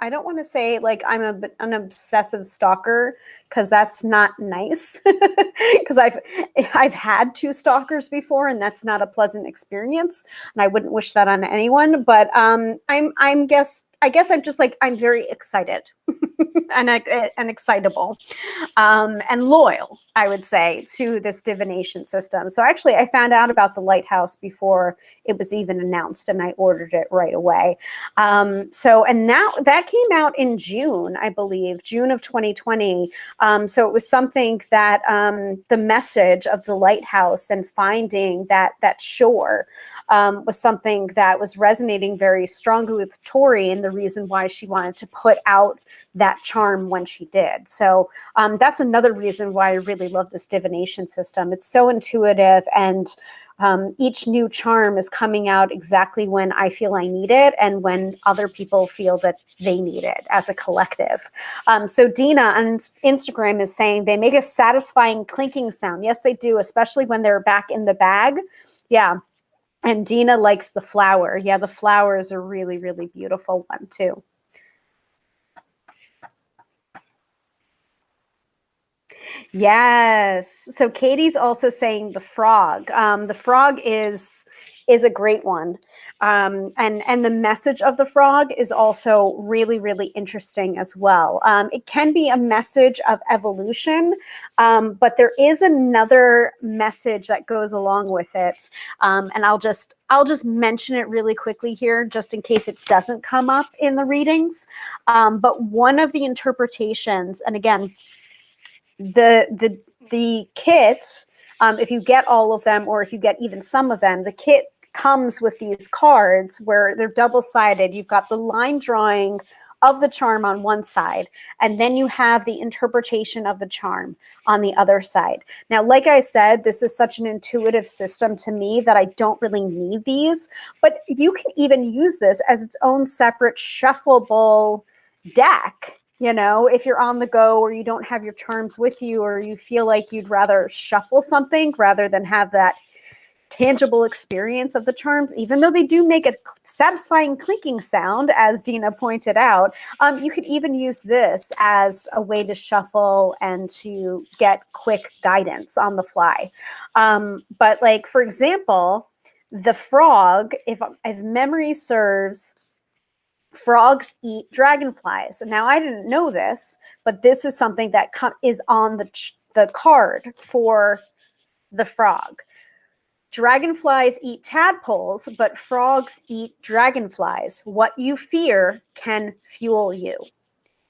I don't want to say like I'm an obsessive stalker because that's not nice. Because I've had two stalkers before, and that's not a pleasant experience, and I wouldn't wish that on anyone. But I guess I'm just like I'm very excited and excitable and loyal, I would say, to this divination system. So actually, I found out about the lighthouse before it was even announced, and I ordered it right away. And now that came out in June, I believe, June of 2020. So it was something that the message of the lighthouse and finding that shore was something that was resonating very strongly with Tori, and the reason why she wanted to put out that charm when she did. So that's another reason why I really love this divination system. It's so intuitive, and each new charm is coming out exactly when I feel I need it and when other people feel that they need it as a collective. So Dina on Instagram is saying they make a satisfying clinking sound. Yes, they do, especially when they're back in the bag. Yeah. And Dina likes the flower. Yeah, the flower is a really, really beautiful one too. Yes. So Katie's also saying the frog. The frog is a great one. And the message of the frog is also really, really interesting as well. It can be a message of evolution, but there is another message that goes along with it. And I'll just mention it really quickly here, just in case it doesn't come up in the readings. But one of the interpretations, and again, the kit, if you get all of them or if you get even some of them, the kit comes with these cards where they're double-sided. You've got the line drawing of the charm on one side, and then you have the interpretation of the charm on the other side. Now, like I said, this is such an intuitive system to me that I don't really need these, but you can even use this as its own separate shuffleable deck. You know, if you're on the go or you don't have your charms with you, or you feel like you'd rather shuffle something rather than have that tangible experience of the charms, even though they do make a satisfying clinking sound, as Dina pointed out, you could even use this as a way to shuffle and to get quick guidance on the fly. But like, for example, the frog, if memory serves, frogs eat dragonflies. Now, I didn't know this, but this is something that is on the card for the frog. Dragonflies eat tadpoles, but frogs eat dragonflies. What you fear can fuel you.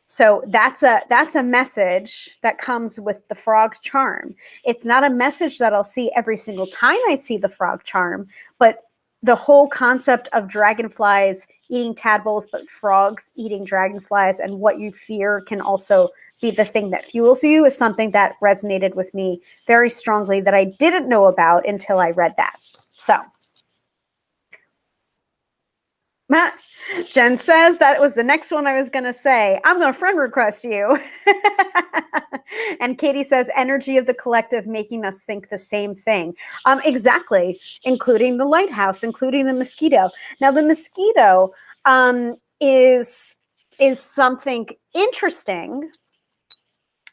So that's a message that comes with the frog charm. It's not a message that I'll see every single time I see the frog charm, but the whole concept of dragonflies eating tadpoles, but frogs eating dragonflies, and what you fear can also be the thing that fuels you, is something that resonated with me very strongly that I didn't know about until I read that. So, Matt, Jen says that was the next one I was going to say. I'm going to friend request you. And Katie says, energy of the collective making us think the same thing. Exactly, including the lighthouse, including the mosquito. Now, the mosquito is something interesting,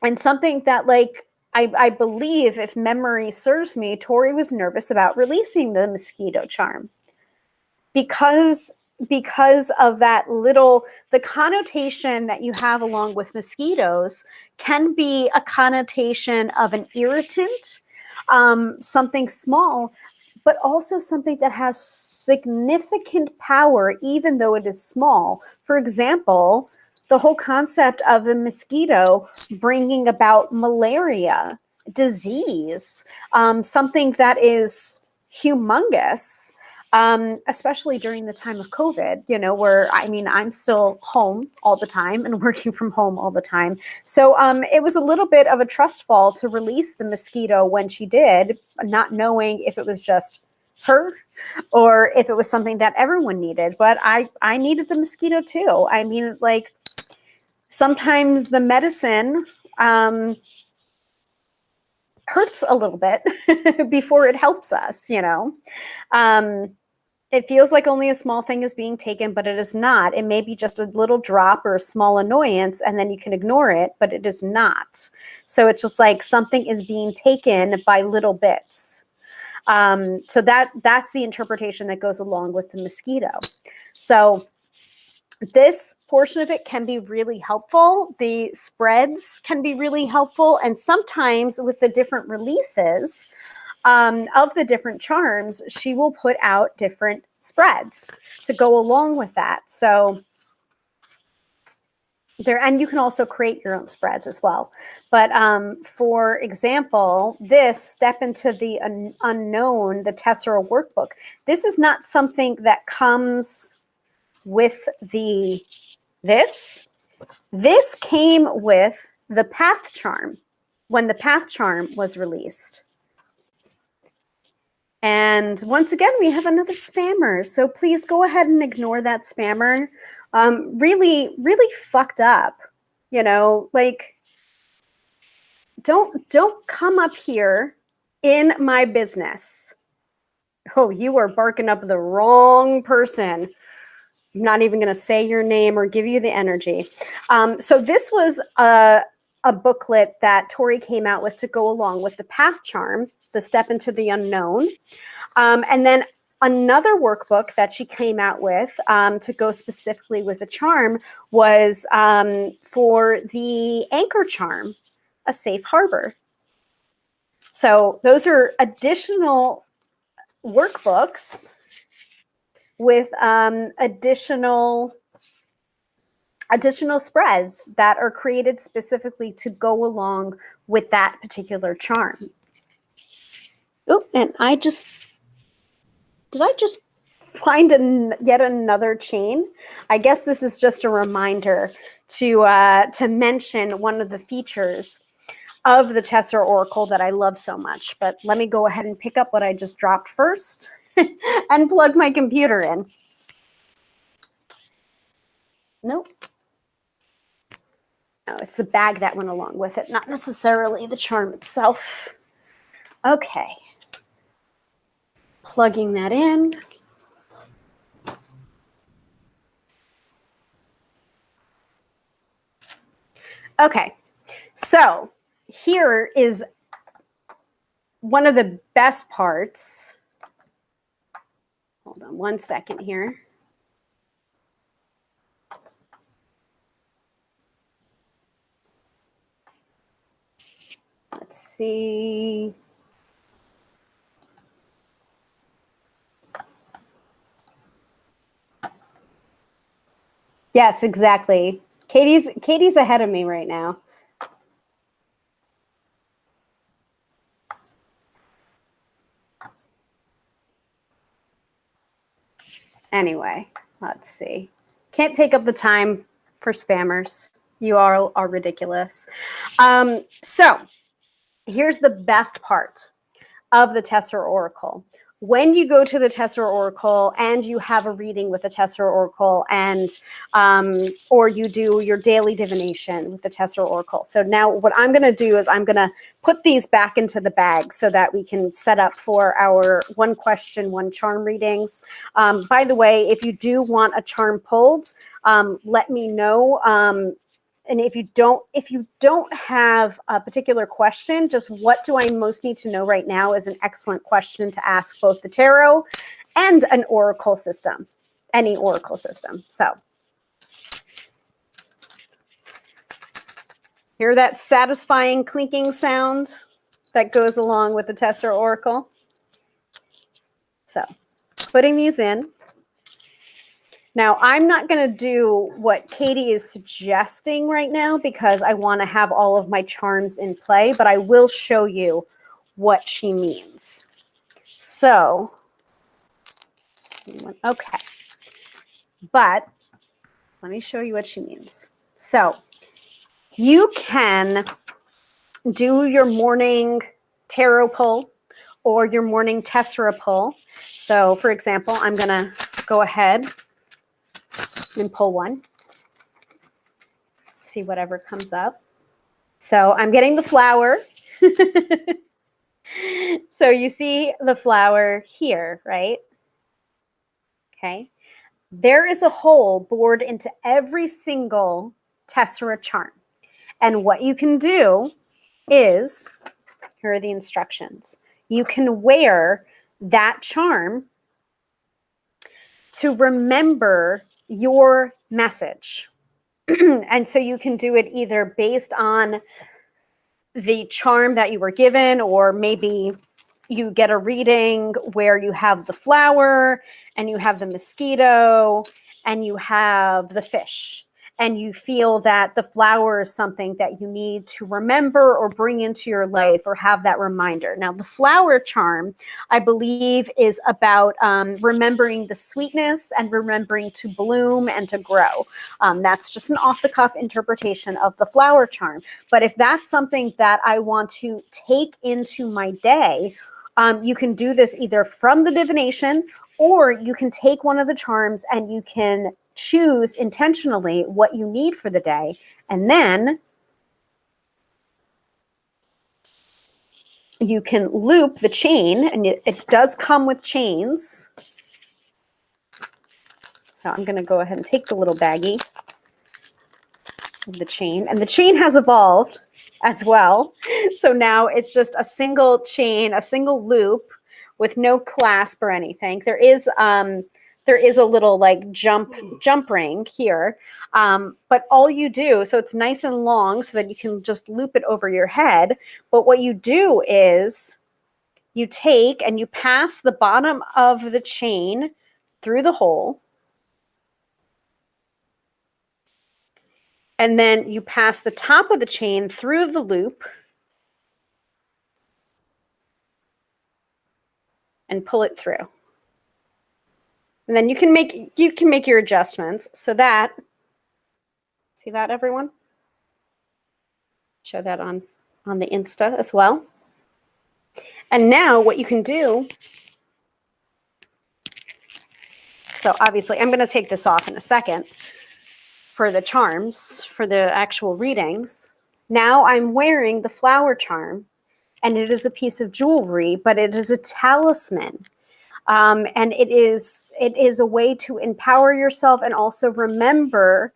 and something that, like, I believe, if memory serves me, Tori was nervous about releasing the mosquito charm because of that the connotation that you have along with mosquitoes can be a connotation of an irritant, something small, but also something that has significant power, even though it is small. For example, the whole concept of the mosquito bringing about malaria, disease, something that is humongous, especially during the time of COVID, where, I mean, I'm still home all the time and working from home all the time. So it was a little bit of a trust fall to release the mosquito when she did, not knowing if it was just her, or if it was something that everyone needed. But I needed the mosquito too. I mean, like, sometimes the medicine hurts a little bit before it helps us, you know. It feels like only a small thing is being taken, but it is not. It may be just a little drop or a small annoyance, and then you can ignore it, but it is not. So it's just like something is being taken by little bits. So that's the interpretation that goes along with the mosquito. So this portion of it can be really helpful. The spreads can be really helpful. And sometimes with the different releases of the different charms, she will put out different spreads to go along with that. So there, and you can also create your own spreads as well. But for example, this Step into the Unknown, the Tessera workbook, this is not something that comes with this came with the Path Charm when the Path Charm was released. And once again, we have another spammer. So please go ahead and ignore that spammer. Really, really fucked up. You know, like, don't come up here in my business. Oh, you are barking up the wrong person. I'm not even going to say your name or give you the energy. So this was a booklet that Tori came out with to go along with the Path Charm, the Step into the Unknown. And then another workbook that she came out with to go specifically with the charm was for the Anchor Charm, a safe harbor. So those are additional workbooks with additional spreads that are created specifically to go along with that particular charm. Oh, and did I just find yet another chain? I guess this is just a reminder to mention one of the features of the Tessera Oracle that I love so much. But let me go ahead and pick up what I just dropped first and plug my computer in. Nope. No, it's the bag that went along with it, not necessarily the charm itself. Okay. Plugging that in. Okay, so here is one of the best parts. Hold on one second here. Let's see. Yes, exactly. Katie's ahead of me right now. Anyway, let's see. Can't take up the time for spammers. You are ridiculous. So here's the best part of the Tessera Oracle. When you go to the Tessera Oracle and you have a reading with the Tessera Oracle, and or you do your daily divination with the Tessera Oracle. So now what I'm going to do is I'm going to put these back into the bag so that we can set up for our one question, one charm readings. By the way, if you do want a charm pulled, let me know. And if you don't have a particular question, just what do I most need to know right now is an excellent question to ask both the tarot and an oracle system, any oracle system. So hear that satisfying clinking sound that goes along with the Tessera Oracle. So putting these in. Now, I'm not going to do what Katie is suggesting right now because I want to have all of my charms in play, but I will show you what she means. So, okay. But let me show you what she means. So, you can do your morning tarot pull or your morning Tessera pull. So for example, I'm going to go ahead and pull one, see whatever comes up. So I'm getting the flower. So you see the flower here, right? Okay. There is a hole bored into every single Tessera charm. And what you can do is, here are the instructions. You can wear that charm to remember your message. And so you can do it either based on the charm that you were given, or maybe you get a reading where you have the flower and you have the mosquito and you have the fish, and you feel that the flower is something that you need to remember or bring into your life or have that reminder. Now, the flower charm, I believe, is about remembering the sweetness and remembering to bloom and to grow. That's just an off-the-cuff interpretation of the flower charm. But if that's something that I want to take into my day, you can do this either from the divination, or you can take one of the charms and you can choose intentionally what you need for the day. And then you can loop the chain, and it does come with chains. So I'm going to go ahead and take the little baggie of the chain, and the chain has evolved as well. So now it's just a single chain, a single loop with no clasp or anything. There is a little like jump ring here, but all you do, so it's nice and long so that you can just loop it over your head. But what you do is you take and you pass the bottom of the chain through the hole, and then you pass the top of the chain through the loop and pull it through. And then you can make your adjustments so that, see that, everyone? Show that on the Insta as well. And now what you can do, so obviously I'm going to take this off in a second for the charms, for the actual readings. Now I'm wearing the flower charm, and it is a piece of jewelry, but it is a talisman. And it is a way to empower yourself and also remember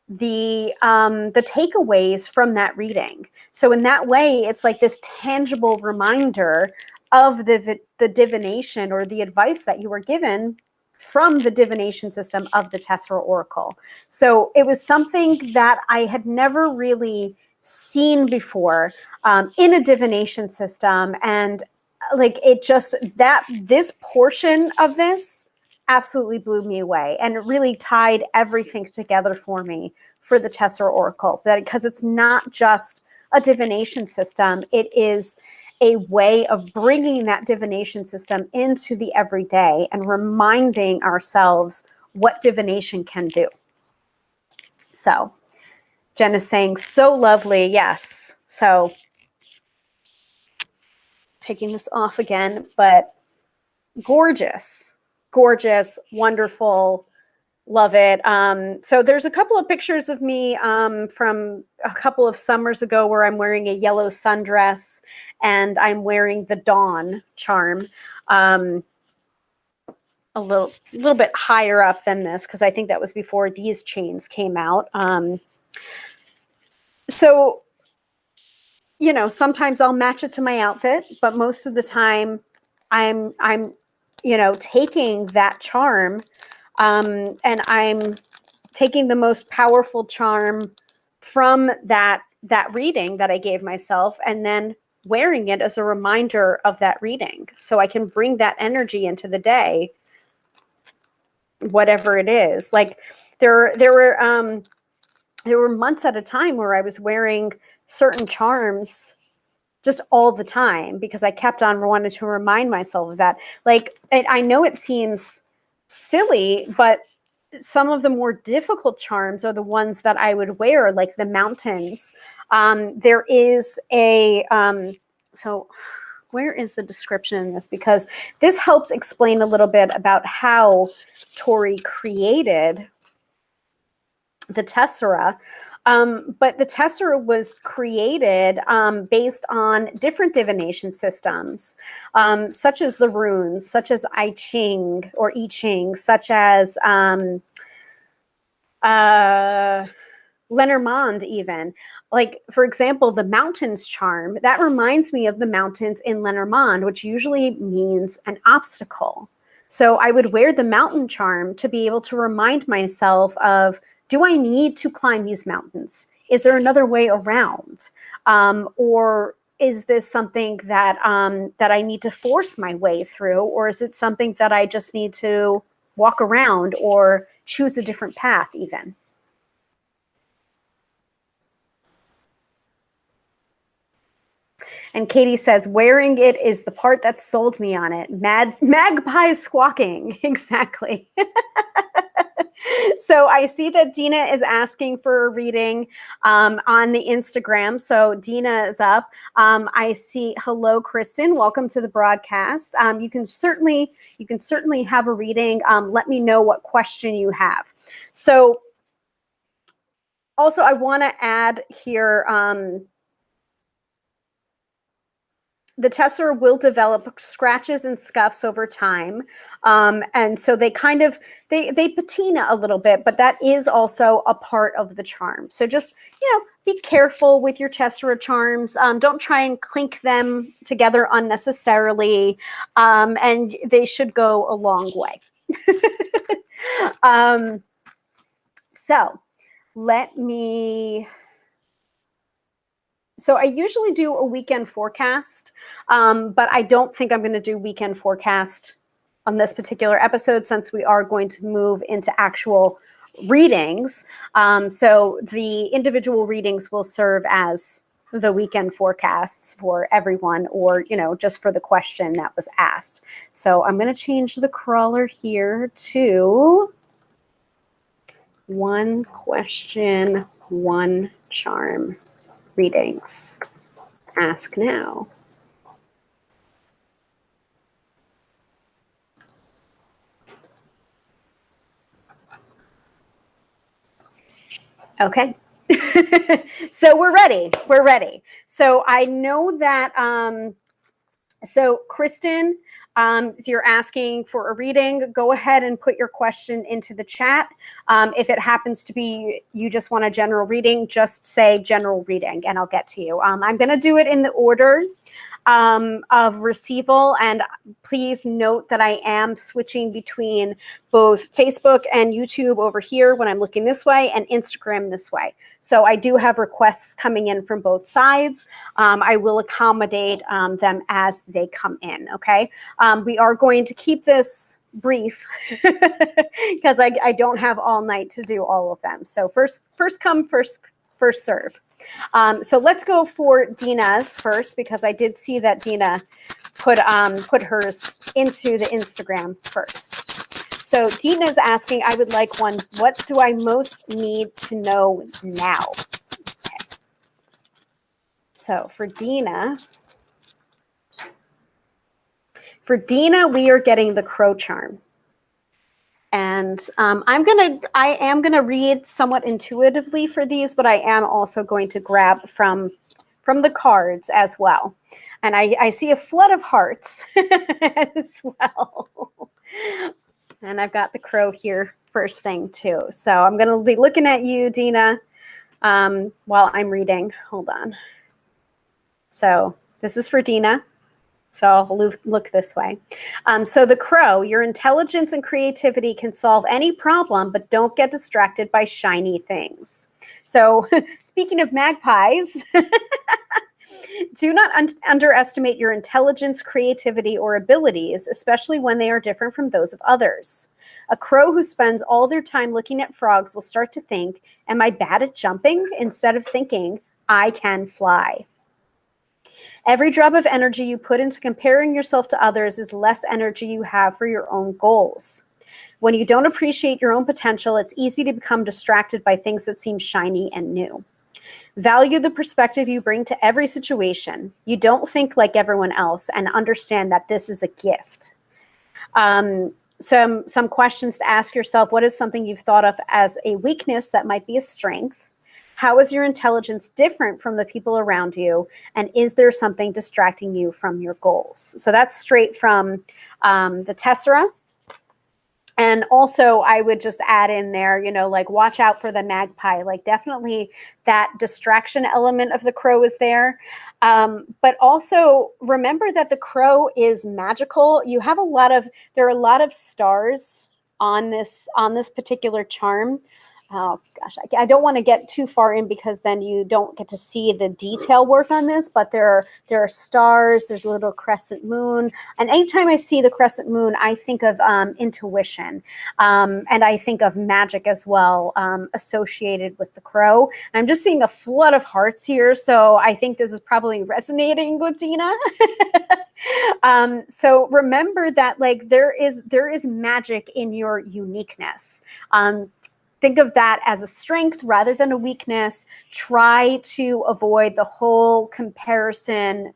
the takeaways from that reading. So in that way, it's like this tangible reminder of the divination or the advice that you were given from the divination system of the Tessera Oracle. So it was something that I had never really seen before in a divination system. And like, it just, this portion of this absolutely blew me away, and it really tied everything together for me for the Tessera Oracle, because it's not just a divination system, it is a way of bringing that divination system into the everyday and reminding ourselves what divination can do. So Jen is saying, so lovely. Yes. So taking this off again, but gorgeous, gorgeous, wonderful. Love it. So there's a couple of pictures of me from a couple of summers ago where I'm wearing a yellow sundress and I'm wearing the Dawn charm a little bit higher up than this, because I think that was before these chains came out. So, you know, sometimes I'll match it to my outfit, but most of the time I'm you know, taking that charm and I'm taking the most powerful charm from that reading that I gave myself, and then wearing it as a reminder of that reading, so I can bring that energy into the day, whatever it is. Like there were months at a time where I was wearing certain charms just all the time because I kept on wanting to remind myself of that. Like, I know it seems silly, but some of the more difficult charms are the ones that I would wear, like the mountains. There is a, so where is the description in this? Because this helps explain a little bit about how Tori created the Tessera. But the Tessera was created based on different divination systems, such as the runes, such as I Ching or I Ching, such as Lenormand even. Like, for example, the mountains charm, that reminds me of the mountains in Lenormand, which usually means an obstacle. So I would wear the mountain charm to be able to remind myself of, do I need to climb these mountains? Is there another way around? Or is this something that that I need to force my way through? Or is it something that I just need to walk around or choose a different path even? And Katie says, wearing it is the part that sold me on it. Magpie squawking. Exactly. So I see that Dina is asking for a reading on the Instagram. So Dina is up. I see, hello, Kristen. Welcome to the broadcast. You can certainly have a reading. Let me know what question you have. So also I want to add here, the Tessera will develop scratches and scuffs over time. And so they kind of, they patina a little bit, but that is also a part of the charm. So just, be careful with your Tessera charms. Don't try and clink them together unnecessarily. And they should go a long way. So let me... So I usually do a weekend forecast, but I don't think I'm going to do weekend forecast on this particular episode since we are going to move into actual readings. So the individual readings will serve as the weekend forecasts for everyone, or, just for the question that was asked. So I'm going to change the crawler here to one question, one charm. Readings. Ask now. Okay. So we're ready. We're ready. So I know that, so Kristen, if you're asking for a reading, go ahead and put your question into the chat. If it happens to be you just want a general reading, just say general reading and I'll get to you. I'm going to do it in the order of receival, and please note that I am switching between both Facebook and YouTube over here when I'm looking this way and Instagram this way. So I do have requests coming in from both sides. I will accommodate them as they come in, okay? We are going to keep this brief because I don't have all night to do all of them. So first come, first serve. So let's go for Dina's first, because I did see that Dina put hers into the Instagram first. So Dina's asking, I would like one, what do I most need to know now? Okay. So for Dina, we are getting the Crow charm. And I am gonna read somewhat intuitively for these, but I am also going to grab from the cards as well. And I see a flood of hearts as well. And I've got the Crow here first thing too. So I'm gonna be looking at you, Dina, while I'm reading. Hold on. So this is for Dina. So I'll look this way. So the Crow, your intelligence and creativity can solve any problem, but don't get distracted by shiny things. So speaking of magpies, do not underestimate your intelligence, creativity, or abilities, especially when they are different from those of others. A crow who spends all their time looking at frogs will start to think, am I bad at jumping? Instead of thinking, I can fly. Every drop of energy you put into comparing yourself to others is less energy you have for your own goals. When you don't appreciate your own potential, it's easy to become distracted by things that seem shiny and new. Value the perspective you bring to every situation. You don't think like everyone else, and understand that this is a gift. Some questions to ask yourself. What is something you've thought of as a weakness that might be a strength? How is your intelligence different from the people around you? And is there something distracting you from your goals? So that's straight from the Tessera. And also I would just add in there, you know, like watch out for the magpie. Like definitely that distraction element of the crow is there. But also remember that the crow is magical. You have there are a lot of stars on this particular charm. Oh gosh, I don't want to get too far in because then you don't get to see the detail work on this, but there are stars, there's a little crescent moon. And anytime I see the crescent moon, I think of intuition. And I think of magic as well, associated with the crow. I'm just seeing a flood of hearts here, so I think this is probably resonating with Dina. So remember that like there is magic in your uniqueness. Think of that as a strength rather than a weakness. Try to avoid the whole comparison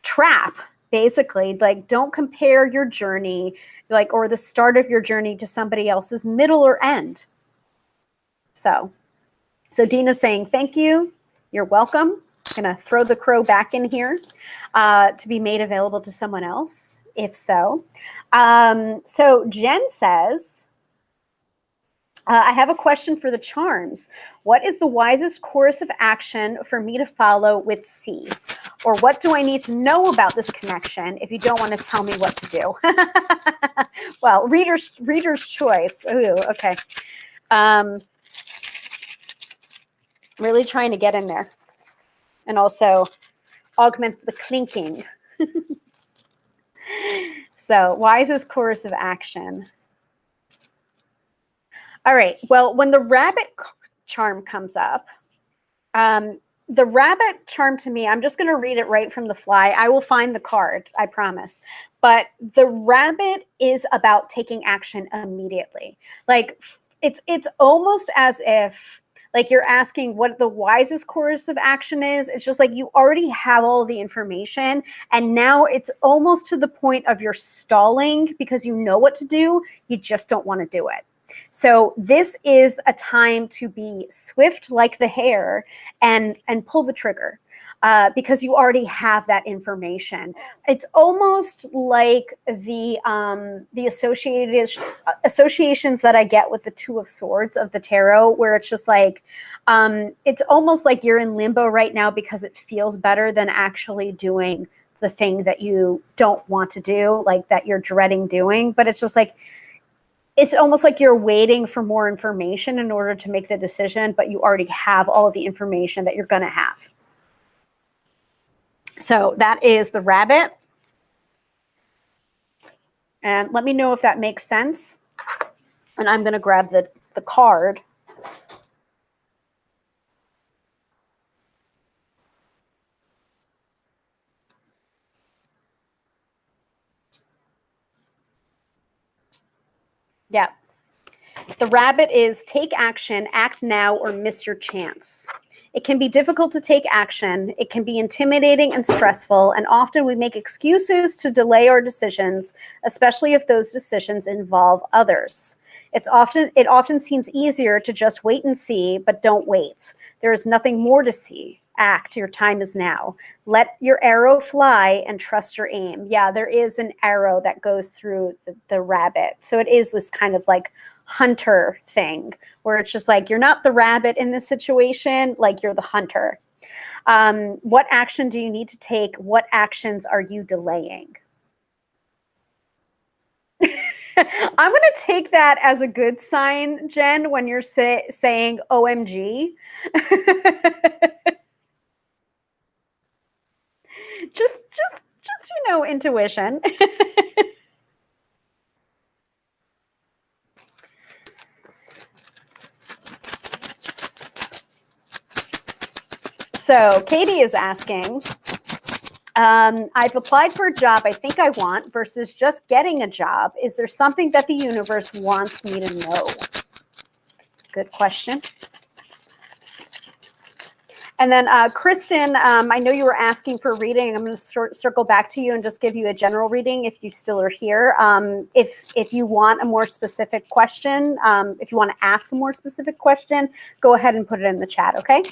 trap, basically. Like, don't compare your journey, like, or the start of your journey to somebody else's middle or end. So Dina's saying, thank you. You're welcome. I'm going to throw the crow back in here to be made available to someone else, if so. So Jen says, I have a question for the charms. What is the wisest course of action for me to follow with C? Or what do I need to know about this connection if you don't want to tell me what to do? Well, reader's choice. Ooh, okay. Really trying to get in there. And also augment the clinking. So, wisest course of action. All right. Well, when the rabbit charm comes up, the rabbit charm to me, I'm just going to read it right from the fly. I will find the card, I promise. But the rabbit is about taking action immediately. Like it's almost as if like you're asking what the wisest course of action is. It's just like you already have all the information, and now it's almost to the point of you're stalling because you know what to do. You just don't want to do it. So this is a time to be swift like the hare and pull the trigger because you already have that information. It's almost like the associations that I get with the Two of Swords of the tarot, where it's just like it's almost like you're in limbo right now because it feels better than actually doing the thing that you don't want to do, like that you're dreading doing. But it's just like it's almost like you're waiting for more information in order to make the decision, but you already have all of the information that you're going to have. So that is the rabbit. And let me know if that makes sense. And I'm going to grab the card. Yeah. The rabbit is take action, act now, or miss your chance. It can be difficult to take action. It can be intimidating and stressful, and often we make excuses to delay our decisions, especially if those decisions involve others. It often seems easier to just wait and see, but don't wait. There is nothing more to see. Act. Your time is now. Let your arrow fly and trust your aim. Yeah, there is an arrow that goes through the rabbit. So it is this kind of like hunter thing where it's just like you're not the rabbit in this situation, like you're the hunter. What action do you need to take? What actions are you delaying? I'm going to take that as a good sign, Jen, when you're saying OMG. just you know, intuition. So Katie is asking, I've applied for a job I think I want versus just getting a job. Is there something that the universe wants me to know? Good question. And then Kristen, I know you were asking for a reading. I'm going to circle back to you and just give you a general reading if you still are here. If you want a more specific question, if you want to ask a more specific question, go ahead and put it in the chat, okay?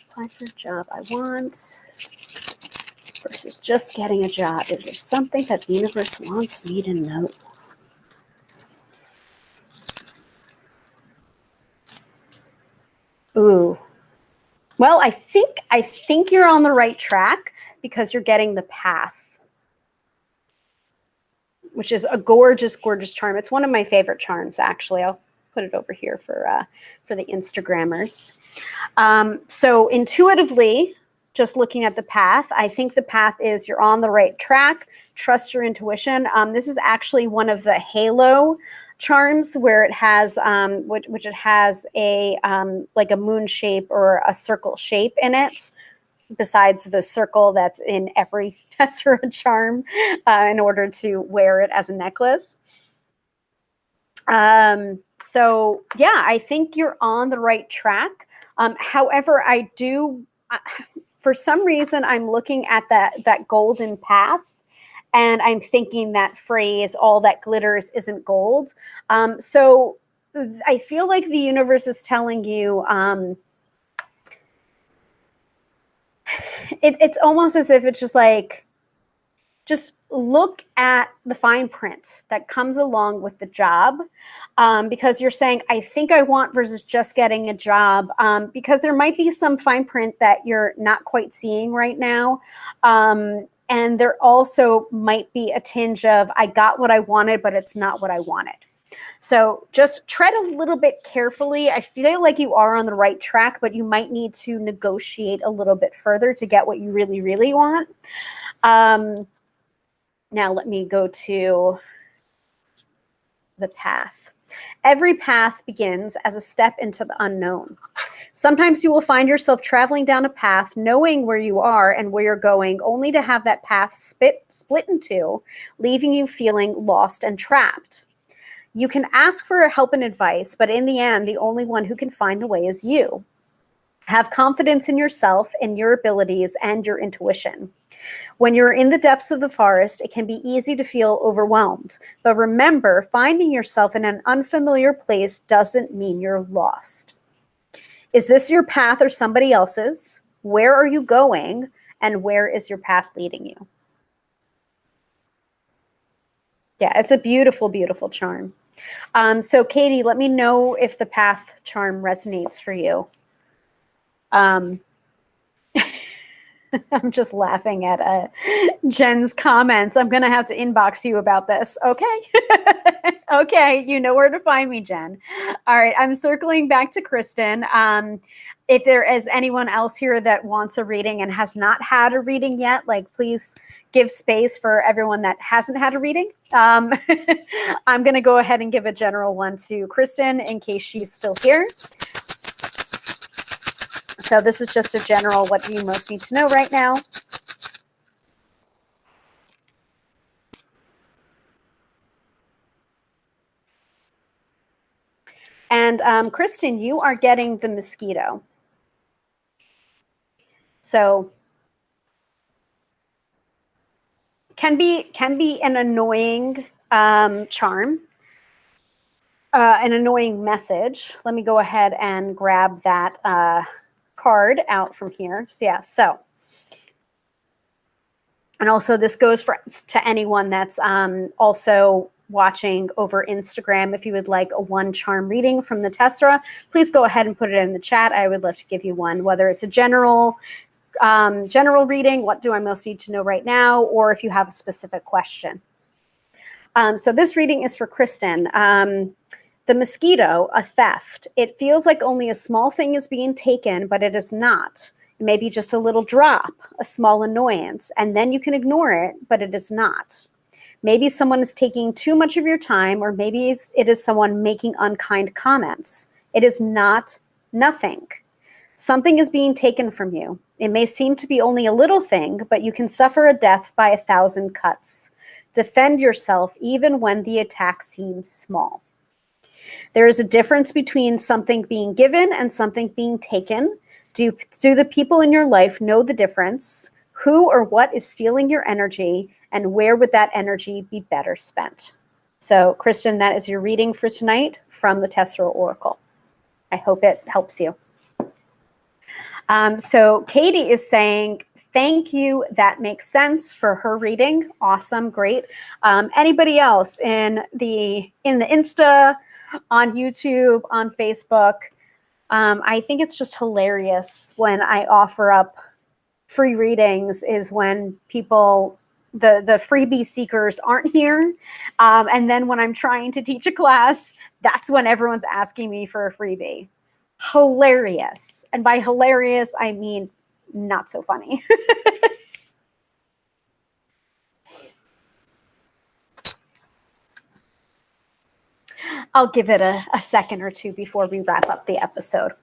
Apply for a job I want versus just getting a job. Is there something that the universe wants me to know? Ooh. Well, I think you're on the right track because you're getting the path, which is a gorgeous, gorgeous charm. It's one of my favorite charms, actually. I'll put it over here for the Instagrammers. So intuitively, just looking at the path, I think the path is you're on the right track. Trust your intuition. This is actually one of the halo charms where it has which it has a like a moon shape or a circle shape in it, besides the circle that's in every Tessera charm in order to wear it as a necklace. So yeah, I think you're on the right track. However, I do for some reason I'm looking at that golden path, and I'm thinking that phrase, all that glitters isn't gold. So I feel like the universe is telling you, it's almost as if it's just like, just look at the fine print that comes along with the job, because you're saying, I think I want versus just getting a job, because there might be some fine print that you're not quite seeing right now. And there also might be a tinge of, I got what I wanted, but it's not what I wanted. So just tread a little bit carefully. I feel like you are on the right track, but you might need to negotiate a little bit further to get what you really, really want. Now let me go to the path. Every path begins as a step into the unknown. Sometimes you will find yourself traveling down a path, knowing where you are and where you're going, only to have that path split in two, leaving you feeling lost and trapped. You can ask for help and advice, but in the end, the only one who can find the way is you. Have confidence in yourself and your abilities and your intuition. When you're in the depths of the forest, it can be easy to feel overwhelmed. But remember, finding yourself in an unfamiliar place doesn't mean you're lost. Is this your path or somebody else's? Where are you going? And where is your path leading you? Yeah, it's a beautiful, beautiful charm. So Katie, let me know if the path charm resonates for you. I'm just laughing at Jen's comments. I'm going to have to inbox you about this. Okay. Okay. You know where to find me, Jen. All right. I'm circling back to Kristen. If there is anyone else here that wants a reading and has not had a reading yet, like, please give space for everyone that hasn't had a reading. I'm going to go ahead and give a general one to Kristen in case she's still here. So this is just a general, what do you most need to know right now? And Kristen, you are getting the mosquito. So can be an annoying charm, an annoying message. Let me go ahead and grab that card out from here. So, yeah, so. And also this goes to anyone that's also watching over Instagram. If you would like a one charm reading from the Tessera, please go ahead and put it in the chat. I would love to give you one, whether it's a general reading, what do I most need to know right now, or if you have a specific question. So this reading is for Kristen. The mosquito, a theft. It feels like only a small thing is being taken, but it is not. Maybe just a little drop, a small annoyance, and then you can ignore it, but it is not. Maybe someone is taking too much of your time, or maybe it is someone making unkind comments. It is not nothing. Something is being taken from you. It may seem to be only a little thing, but you can suffer a death by 1,000 cuts. Defend yourself even when the attack seems small. There is a difference between something being given and something being taken. Do the people in your life know the difference? Who or what is stealing your energy, and where would that energy be better spent? So, Kristen, that is your reading for tonight from the Tessera Oracle. I hope it helps you. So Katie is saying, thank you. That makes sense for her reading. Awesome. Great. Anybody else in the Insta, on YouTube, on Facebook? I think it's just hilarious when I offer up free readings is when people, the freebie seekers aren't here. And then when I'm trying to teach a class, that's when everyone's asking me for a freebie. Hilarious. And by hilarious, I mean not so funny. I'll give it a second or two before we wrap up the episode.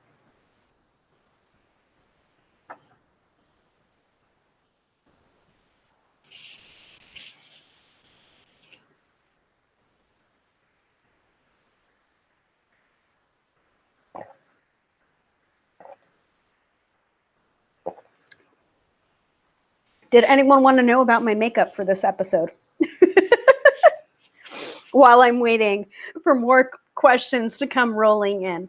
Did anyone want to know about my makeup for this episode? While I'm waiting for more questions to come rolling in,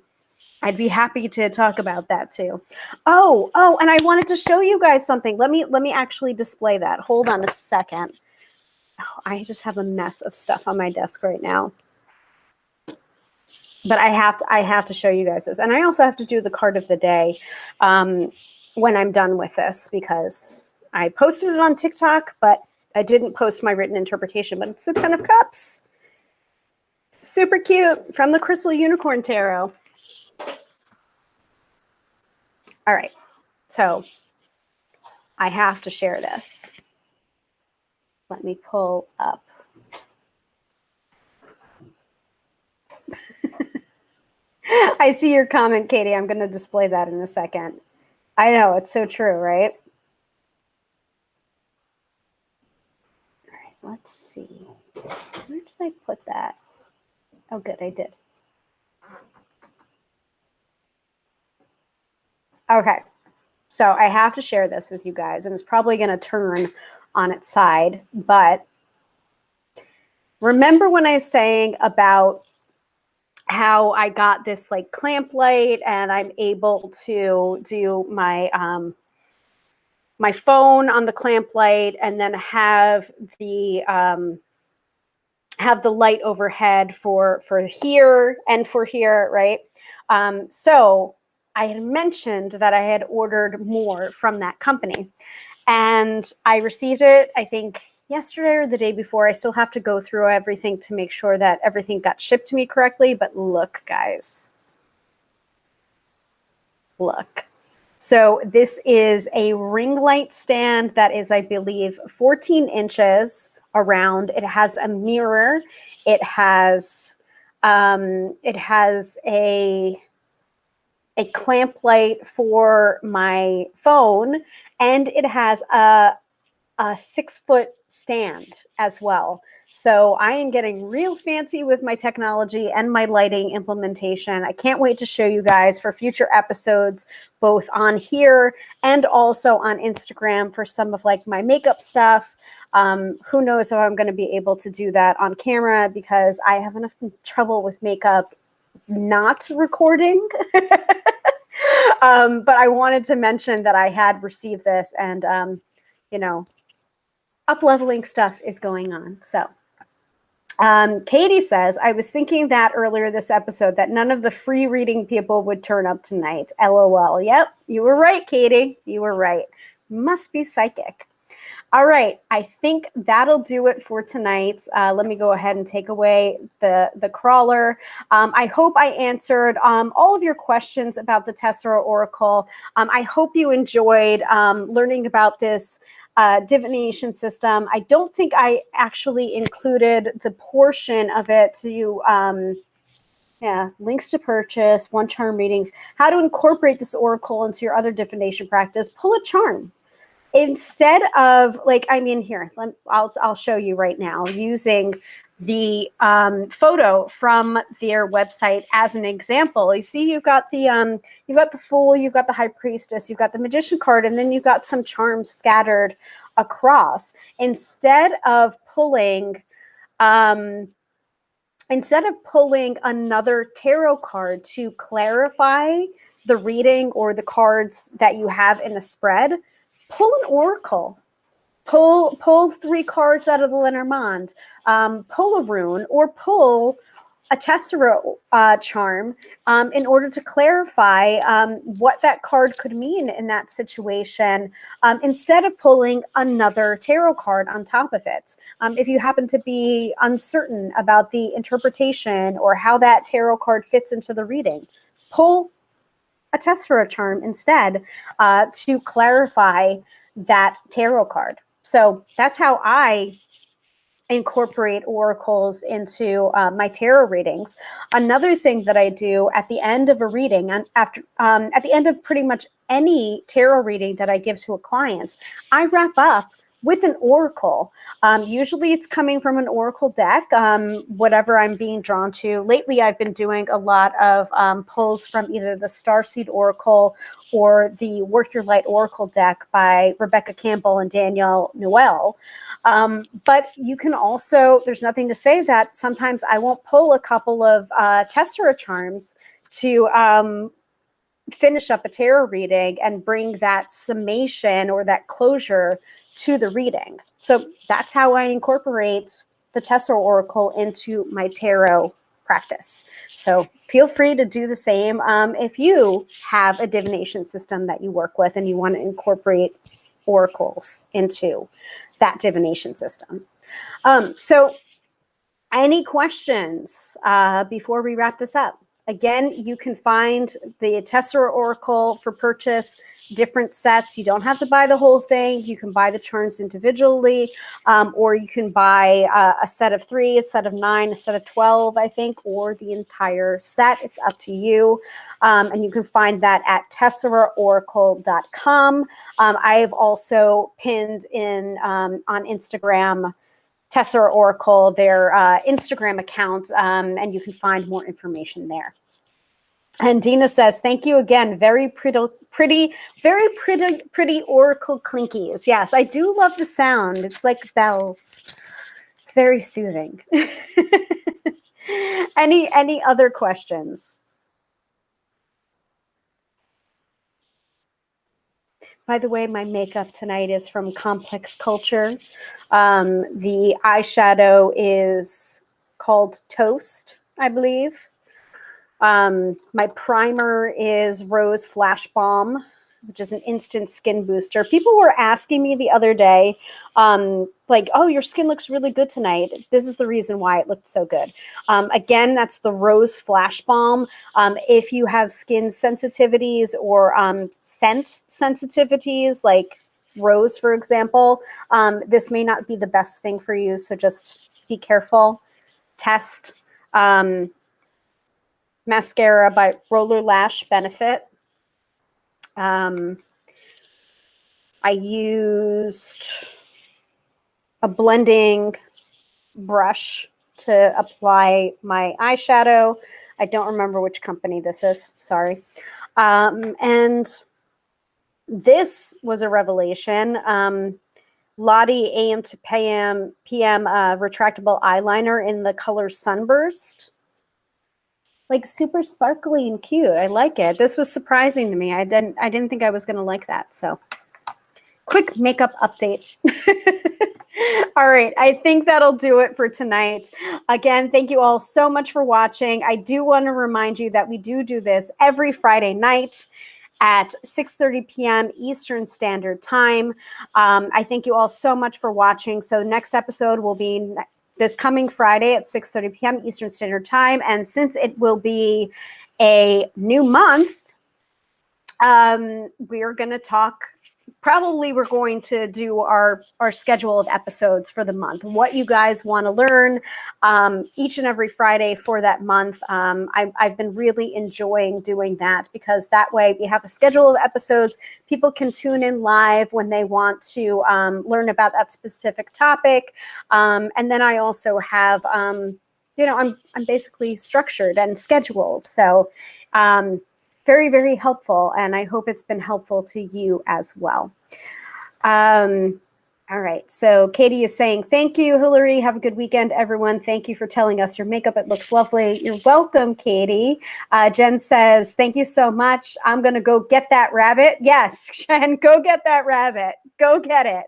I'd be happy to talk about that too. Oh, and I wanted to show you guys something. Let me actually display that. Hold on a second. Oh, I just have a mess of stuff on my desk right now. But I have to show you guys this. And I also have to do the card of the day when I'm done with this, because I posted it on TikTok, but I didn't post my written interpretation. But it's a Ten of Cups. Super cute, from the Crystal Unicorn Tarot. All right, so I have to share this. Let me pull up. I see your comment, Katie. I'm going to display that in a second. I know, it's so true, right? All right, let's see. Where did I put that? Oh, good, I did. Okay, so I have to share this with you guys, and it's probably going to turn on its side, but remember when I was saying about how I got this like clamp light and I'm able to do my my phone on the clamp light and then have the light overhead for here and for here, right? So I had mentioned that I had ordered more from that company, and I received it, I think, yesterday or the day before. I still have to go through everything to make sure that everything got shipped to me correctly. But look, guys, look. So this is a ring light stand that is, I believe, 14 inches around. It has a mirror. It has a clamp light for my phone, and it has a 6-foot stand as well. So I am getting real fancy with my technology and my lighting implementation. I can't wait to show you guys for future episodes, both on here and also on Instagram for some of like my makeup stuff. Who knows if I'm going to be able to do that on camera, because I have enough trouble with makeup not recording. But I wanted to mention that I had received this, and you know, up-leveling stuff is going on. So Katie says, I was thinking that earlier this episode that none of the free reading people would turn up tonight. LOL. Yep, you were right, Katie. You were right. Must be psychic. All right, I think that'll do it for tonight. Let me go ahead and take away the crawler. I hope I answered all of your questions about the Tessera Oracle. I hope you enjoyed learning about this divination system. I don't think I actually included the portion of it to links to purchase, one charm readings, how to incorporate this oracle into your other divination practice. Pull a charm. Instead of, like, I mean, here, I'll show you right now using the photo from their website as an example. You see, you've got the Fool, you've got the High Priestess, you've got the Magician card, and then you've got some charms scattered across. Instead of pulling another tarot card to clarify the reading or the cards that you have in a spread, pull an oracle. Pull 3 cards out of the Lenormand. Pull a rune or pull a Tessera charm in order to clarify what that card could mean in that situation, instead of pulling another tarot card on top of it. If you happen to be uncertain about the interpretation or how that tarot card fits into the reading, pull a Tessera charm instead to clarify that tarot card. So that's how I incorporate oracles into my tarot readings. Another thing that I do at the end of a reading, and at the end of pretty much any tarot reading that I give to a client, I wrap up with an oracle. Usually it's coming from an oracle deck, whatever I'm being drawn to. Lately, I've been doing a lot of pulls from either the Starseed Oracle or the Work Your Light Oracle deck by Rebecca Campbell and Danielle Noel. But you can also, there's nothing to say that sometimes I won't pull a couple of Tessera charms to finish up a tarot reading and bring that summation or that closure to the reading. So that's how I incorporate the Tessera Oracle into my tarot practice. So feel free to do the same if you have a divination system that you work with and you want to incorporate oracles into that divination system. So any questions before we wrap this up? Again, you can find the Tessera Oracle for purchase, different sets. You don't have to buy the whole thing. You can buy the charms individually, or you can buy a set of 3, a set of 9, a set of 12, I think, or the entire set. It's up to you. And you can find that at tesseraoracle.com. I've also pinned in on Instagram Tessera Oracle, their Instagram account, and you can find more information there. And Dina says, thank you again. Very pretty oracle clinkies. Yes, I do love the sound. It's like bells. It's very soothing. Any other questions? By the way, my makeup tonight is from Complex Culture. The eyeshadow is called Toast, I believe. My primer is Rose Flash Balm, which is an instant skin booster. People were asking me the other day, like, oh, your skin looks really good tonight. This is the reason why it looked so good. Again, that's the Rose Flash Balm. If you have skin sensitivities or scent sensitivities, like rose, for example, this may not be the best thing for you. So just be careful. Test. Mascara by Roller Lash Benefit. I used a blending brush to apply my eyeshadow. I don't remember which company this is. Sorry. And this was a revelation. Lottie AM to PM retractable eyeliner in the color Sunburst. Like super sparkly and cute. I like it. This was surprising to me. I didn't think I was going to like that. So quick makeup update. All right. I think that'll do it for tonight. Again, thank you all so much for watching. I do want to remind you that we do this every Friday night at 6:30 p.m. Eastern Standard Time. I thank you all so much for watching. So the next episode will be this coming Friday at 6:30 p.m. Eastern Standard Time. And since it will be a new month, we are going to talk probably we're going to do our schedule of episodes for the month, what you guys want to learn each and every Friday for that month. I've been really enjoying doing that because that way we have a schedule of episodes. People can tune in live when they want to learn about that specific topic. And then I also have, I'm basically structured and scheduled. So very, very helpful. And I hope it's been helpful to you as well. All right. So Katie is saying, thank you, Hilary. Have a good weekend, everyone. Thank you for telling us your makeup. It looks lovely. You're welcome, Katie. Jen says, thank you so much. I'm going to go get that rabbit. Yes, Jen, go get that rabbit. Go get it.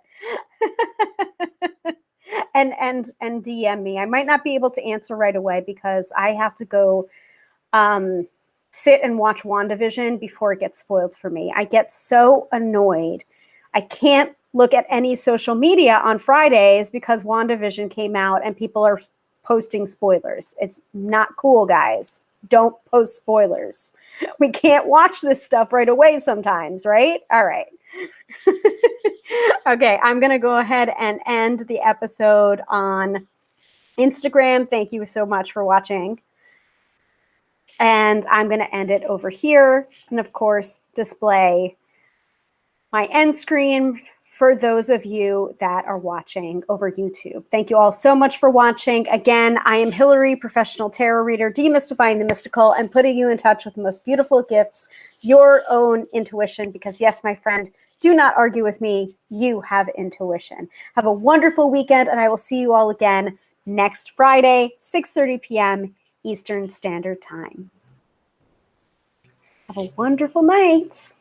and DM me. I might not be able to answer right away because I have to go sit and watch WandaVision before it gets spoiled for me. I get so annoyed. I can't look at any social media on Fridays because WandaVision came out and people are posting spoilers. It's not cool, guys. Don't post spoilers. We can't watch this stuff right away sometimes, right? All right. Okay, I'm going to go ahead and end the episode on Instagram. Thank you so much for watching. And I'm going to end it over here and, of course, display my end screen for those of you that are watching over YouTube. Thank you all so much for watching. Again, I am Hilary, professional tarot reader, demystifying the mystical and putting you in touch with the most beautiful gifts, your own intuition, because yes, my friend, do not argue with me. You have intuition. Have a wonderful weekend, and I will see you all again next Friday, 6:30 p.m. Eastern Standard Time. Have a wonderful night.